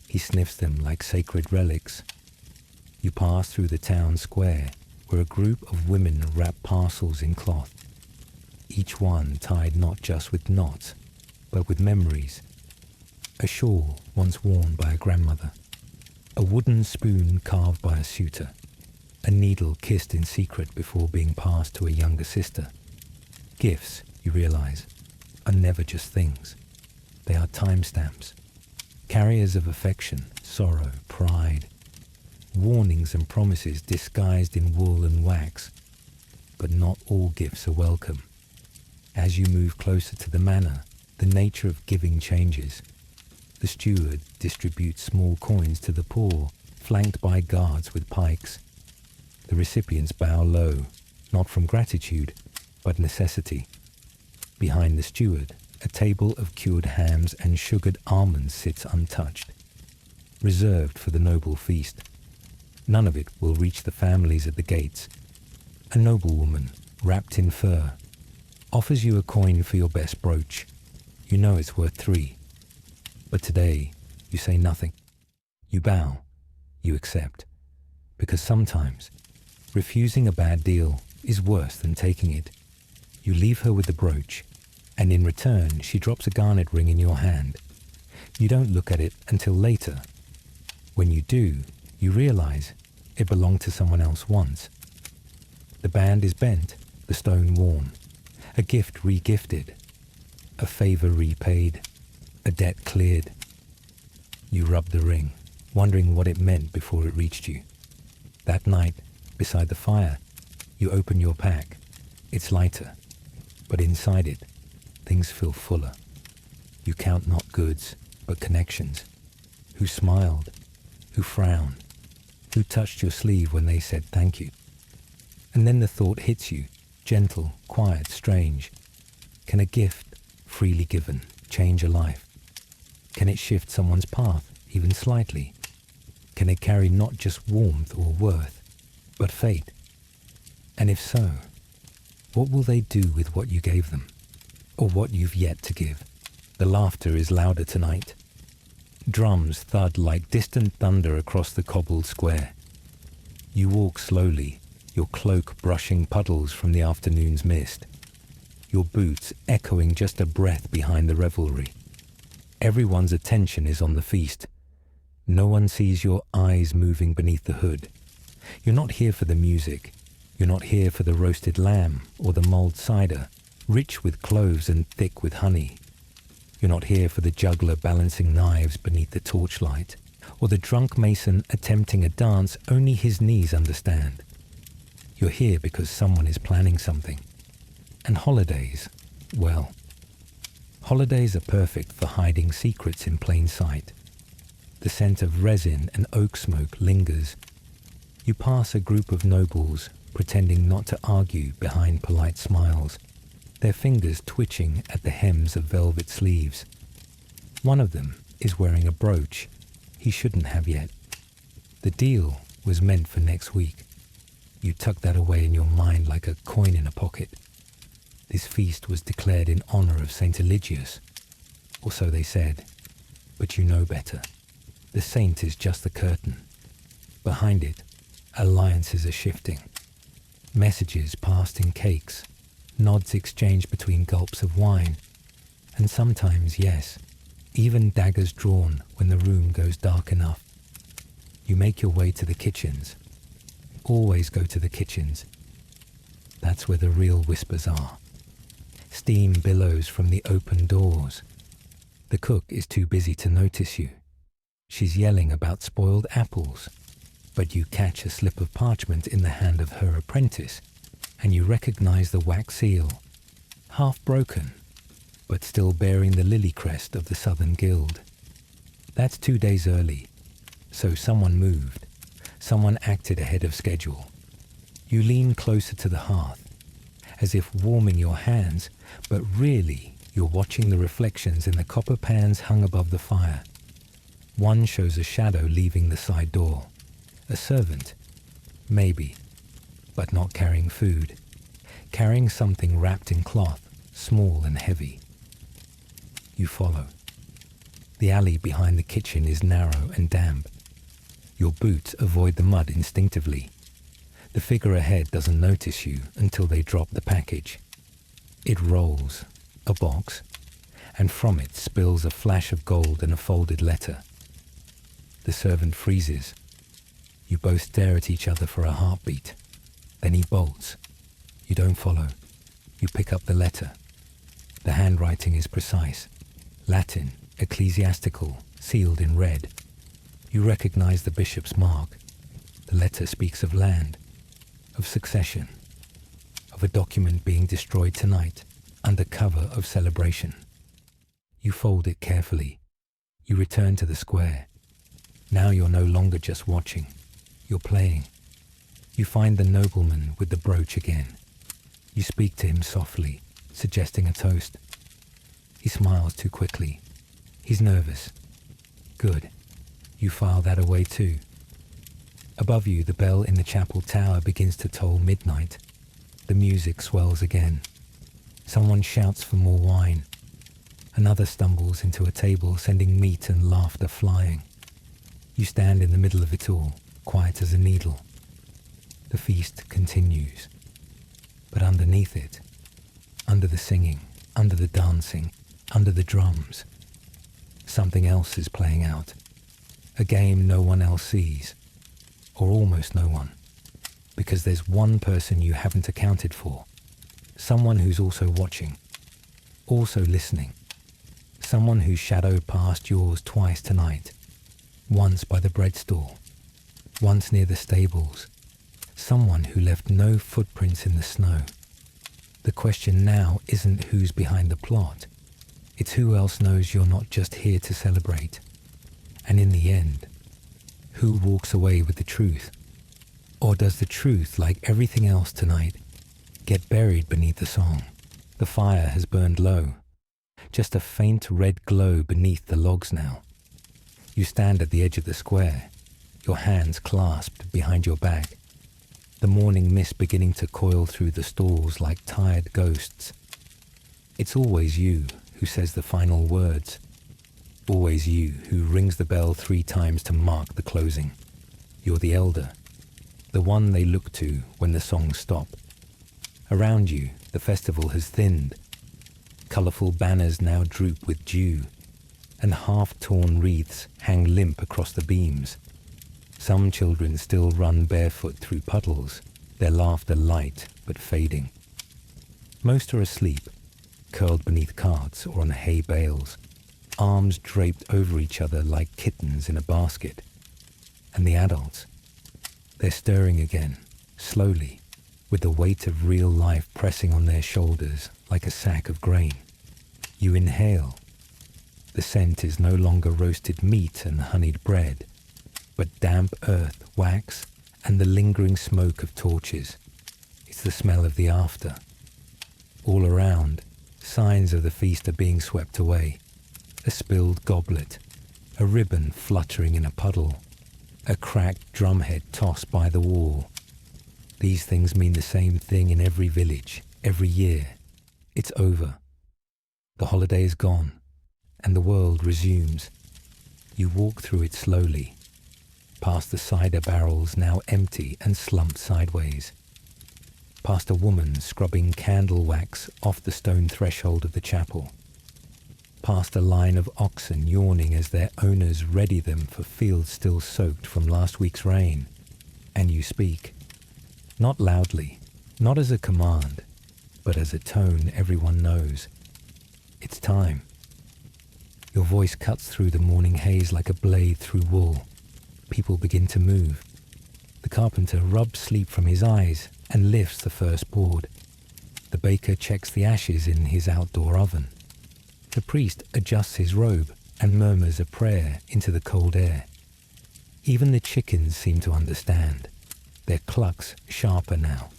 He sniffs them like sacred relics. You pass through the town square, where a group of women wrap parcels in cloth, each one tied not just with knots, but with memories. A shawl once worn by a grandmother, a wooden spoon carved by a suitor, a needle kissed in secret before being passed to a younger sister. Gifts, you realize, are never just things. They are timestamps, carriers of affection, sorrow, pride, warnings and promises disguised in wool and wax. But not all gifts are welcome. As you move closer to the manor, the nature of giving changes. The steward distributes small coins to the poor, flanked by guards with pikes. The recipients bow low, not from gratitude, but necessity. Behind the steward, a table of cured hams and sugared almonds sits untouched, reserved for the noble feast. None of it will reach the families at the gates. A noblewoman, wrapped in fur, offers you a coin for your best brooch. You know it's worth 3. But today, you say nothing. You bow. You accept. Because sometimes, refusing a bad deal is worse than taking it. You leave her with the brooch, and in return she drops a garnet ring in your hand. You don't look at it until later. When you do, you realize it belonged to someone else once. The band is bent, the stone worn, a gift re-gifted, a favor repaid, a debt cleared. You rub the ring, wondering what it meant before it reached you. That night, beside the fire, you open your pack. It's lighter, but inside it, things feel fuller. You count not goods, but connections. Who smiled? Who frowned? Who touched your sleeve when they said thank you? And then the thought hits you, gentle, quiet, strange. Can a gift, freely given, change a life? Can it shift someone's path, even slightly? Can it carry not just warmth or worth, but fate? And if so, what will they do with what you gave them? Or what you've yet to give? The laughter is louder tonight. Drums thud like distant thunder across the cobbled square. You walk slowly, your cloak brushing puddles from the afternoon's mist, your boots echoing just a breath behind the revelry. Everyone's attention is on the feast. No one sees your eyes moving beneath the hood. You're not here for the music. You're not here for the roasted lamb or the mulled cider, rich with cloves and thick with honey. You're not here for the juggler balancing knives beneath the torchlight, or the drunk mason attempting a dance only his knees understand. You're here because someone is planning something. And holidays, well, holidays are perfect for hiding secrets in plain sight. The scent of resin and oak smoke lingers. You pass a group of nobles, pretending not to argue behind polite smiles, their fingers twitching at the hems of velvet sleeves. One of them is wearing a brooch he shouldn't have yet. The deal was meant for next week. You tuck that away in your mind like a coin in a pocket. This feast was declared in honor of Saint Eligius, or so they said, but you know better. The saint is just the curtain. Behind it, alliances are shifting. Messages passed in cakes, nods exchanged between gulps of wine. And sometimes, yes, even daggers drawn when the room goes dark enough. You make your way to the kitchens. Always go to the kitchens. That's where the real whispers are. Steam billows from the open doors. The cook is too busy to notice you. She's yelling about spoiled apples, but you catch a slip of parchment in the hand of her apprentice, and you recognize the wax seal, half broken, but still bearing the lily crest of the Southern Guild. That's 2 days early, so someone moved. Someone acted ahead of schedule. You lean closer to the hearth, as if warming your hands, but really you're watching the reflections in the copper pans hung above the fire. One shows a shadow leaving the side door. A servant, maybe, but not carrying food. Carrying something wrapped in cloth, small and heavy. You follow. The alley behind the kitchen is narrow and damp. Your boots avoid the mud instinctively. The figure ahead doesn't notice you until they drop the package. It rolls, a box, and from it spills a flash of gold and a folded letter. The servant freezes. You both stare at each other for a heartbeat. Then he bolts. You don't follow. You pick up the letter. The handwriting is precise. Latin, ecclesiastical, sealed in red. You recognize the bishop's mark. The letter speaks of land, of succession, of a document being destroyed tonight under cover of celebration. You fold it carefully. You return to the square. Now you're no longer just watching. You're playing. You find the nobleman with the brooch again. You speak to him softly, suggesting a toast. He smiles too quickly. He's nervous. Good. You file that away too. Above you, the bell in the chapel tower begins to toll midnight. The music swells again. Someone shouts for more wine. Another stumbles into a table, sending meat and laughter flying. You stand in the middle of it all, quiet as a needle. The feast continues. But underneath it, under the singing, under the dancing, under the drums, something else is playing out. A game no one else sees, or almost no one, because there's one person you haven't accounted for, someone who's also watching, also listening, someone whose shadow passed yours twice tonight, once by the bread stall, once near the stables, someone who left no footprints in the snow. The question now isn't who's behind the plot, it's who else knows you're not just here to celebrate. And in the end, who walks away with the truth? Or does the truth, like everything else tonight, get buried beneath the song? The fire has burned low, just a faint red glow beneath the logs now. You stand at the edge of the square, your hands clasped behind your back, the morning mist beginning to coil through the stalls like tired ghosts. It's always you who says the final words. Always you who rings the bell 3 times to mark the closing. You're the elder, the one they look to when the songs stop. Around you, the festival has thinned. Colourful banners now droop with dew, and half-torn wreaths hang limp across the beams. Some children still run barefoot through puddles, their laughter light but fading. Most are asleep, curled beneath carts or on hay bales, arms draped over each other like kittens in a basket. And the adults, they're stirring again, slowly, with the weight of real life pressing on their shoulders like a sack of grain. You inhale. The scent is no longer roasted meat and honeyed bread, but damp earth, wax, and the lingering smoke of torches. It's the smell of the after. All around, signs of the feast are being swept away. A spilled goblet, a ribbon fluttering in a puddle, a cracked drumhead tossed by the wall. These things mean the same thing in every village, every year. It's over. The holiday is gone, and the world resumes. You walk through it slowly, past the cider barrels now empty and slumped sideways, past a woman scrubbing candle wax off the stone threshold of the chapel. past a line of oxen yawning as their owners ready them for fields still soaked from last week's rain. And you speak, not loudly, not as a command, but as a tone everyone knows. It's time. Your voice cuts through the morning haze like a blade through wool. People begin to move. The carpenter rubs sleep from his eyes and lifts the first board. The baker checks the ashes in his outdoor oven. The priest adjusts his robe and murmurs a prayer into the cold air. Even the chickens seem to understand. Their clucks sharper now,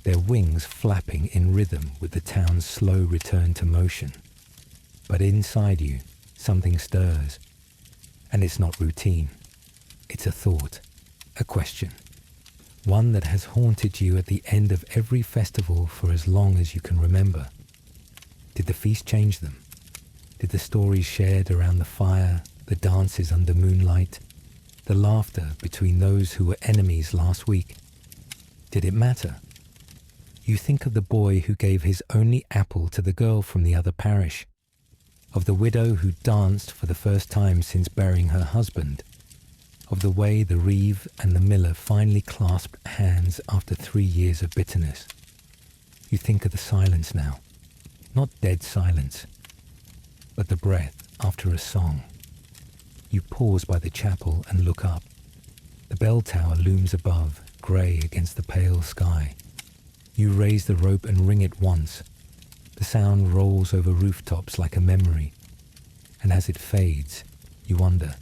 their wings flapping in rhythm with the town's slow return to motion. But inside you, something stirs. And it's not routine. It's a thought, a question. One that has haunted you at the end of every festival for as long as you can remember. Did the feast change them? Did the stories shared around the fire, the dances under moonlight, the laughter between those who were enemies last week? Did it matter? You think of the boy who gave his only apple to the girl from the other parish, of the widow who danced for the first time since burying her husband, of the way the reeve and the miller finally clasped hands after 3 years of bitterness. You think of the silence now, not dead silence, but the breath after a song. You pause by the chapel and look up. The bell tower looms above, grey against the pale sky. You raise the rope and ring it once. The sound rolls over rooftops like a memory. And as it fades, you wonder,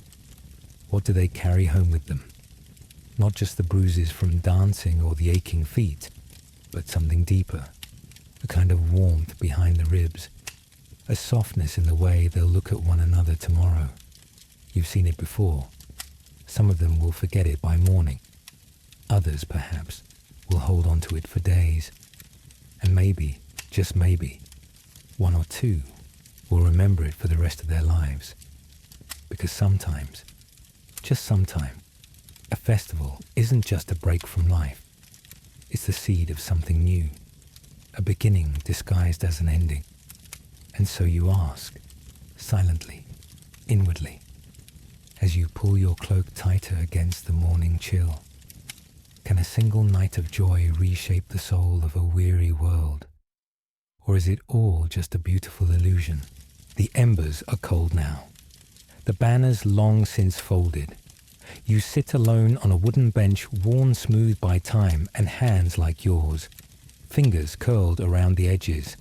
what do they carry home with them? Not just the bruises from dancing or the aching feet, but something deeper, a kind of warmth behind the ribs, a softness in the way they'll look at one another tomorrow. You've seen it before. Some of them will forget it by morning. Others, perhaps, will hold on to it for days. And maybe, just maybe, one or two will remember it for the rest of their lives. Because sometimes, just sometime, a festival isn't just a break from life. It's the seed of something new, a beginning disguised as an ending. And so you ask, silently, inwardly, as you pull your cloak tighter against the morning chill, can a single night of joy reshape the soul of a weary world? Or is it all just a beautiful illusion? The embers are cold now. The banners long since folded. You sit alone on a wooden bench worn smooth by time and hands like yours, fingers curled around the edges,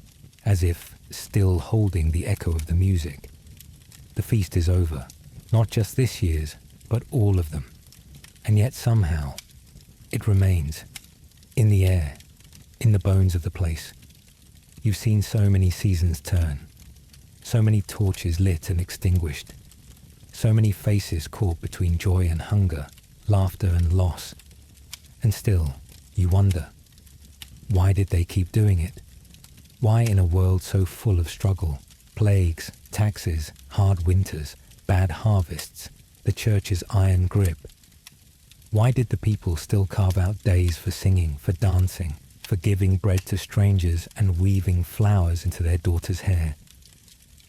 as if still holding the echo of the music. The feast is over, not just this year's, but all of them. And yet somehow, it remains, in the air, in the bones of the place. You've seen so many seasons turn, so many torches lit and extinguished, so many faces caught between joy and hunger, laughter and loss. And still, you wonder, why did they keep doing it? Why in a world so full of struggle, plagues, taxes, hard winters, bad harvests, the church's iron grip? Why did the people still carve out days for singing, for dancing, for giving bread to strangers and weaving flowers into their daughters' hair?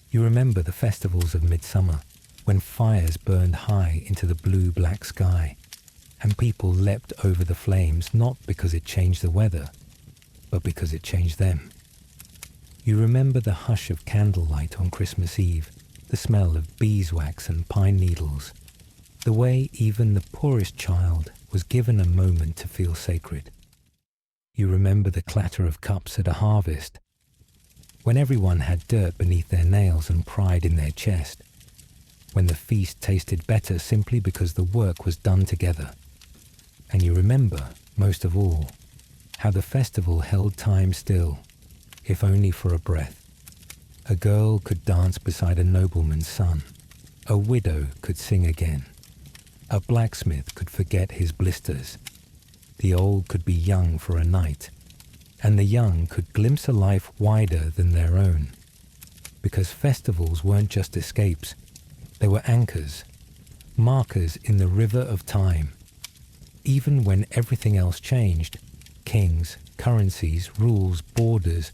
You remember the festivals of midsummer, when fires burned high into the blue-black sky, and people leapt over the flames not because it changed the weather, but because it changed them. You remember the hush of candlelight on Christmas Eve, the smell of beeswax and pine needles, the way even the poorest child was given a moment to feel sacred. You remember the clatter of cups at a harvest, when everyone had dirt beneath their nails and pride in their chest, when the feast tasted better simply because the work was done together. And you remember, most of all, how the festival held time still, if only for a breath. A girl could dance beside a nobleman's son. A widow could sing again. A blacksmith could forget his blisters. The old could be young for a night, and the young could glimpse a life wider than their own. Because festivals weren't just escapes, they were anchors, markers in the river of time. Even when everything else changed, kings, currencies, rules, borders,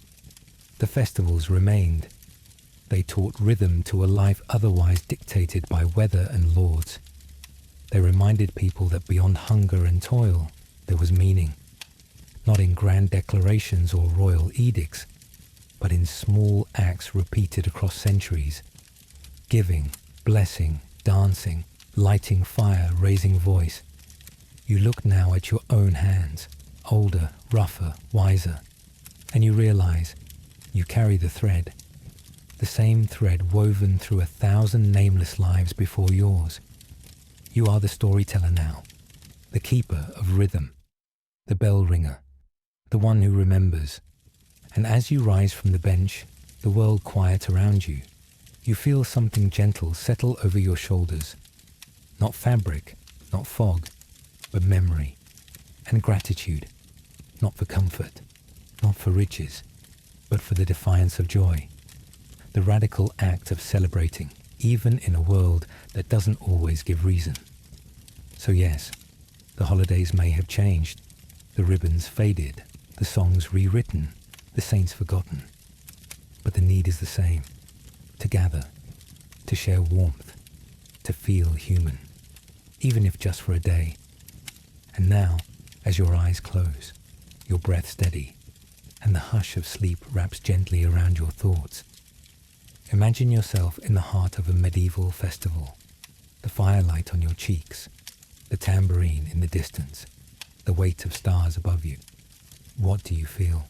the festivals remained. They taught rhythm to a life otherwise dictated by weather and lords. They reminded people that beyond hunger and toil, there was meaning, not in grand declarations or royal edicts, but in small acts repeated across centuries, giving, blessing, dancing, lighting fire, raising voice. You look now at your own hands, older, rougher, wiser, and you realize you carry the thread, the same thread woven through 1,000 nameless lives before yours. You are the storyteller now, the keeper of rhythm, the bell ringer, the one who remembers. And as you rise from the bench, the world quiet around you, you feel something gentle settle over your shoulders. Not fabric, not fog, but memory and gratitude, not for comfort, not for riches, but for the defiance of joy, the radical act of celebrating, even in a world that doesn't always give reason. So yes, the holidays may have changed, the ribbons faded, the songs rewritten, the saints forgotten, but the need is the same, to gather, to share warmth, to feel human, even if just for a day. And now, as your eyes close, your breath steady, and the hush of sleep wraps gently around your thoughts, imagine yourself in the heart of a medieval festival, the firelight on your cheeks, the tambourine in the distance, the weight of stars above you. What do you feel?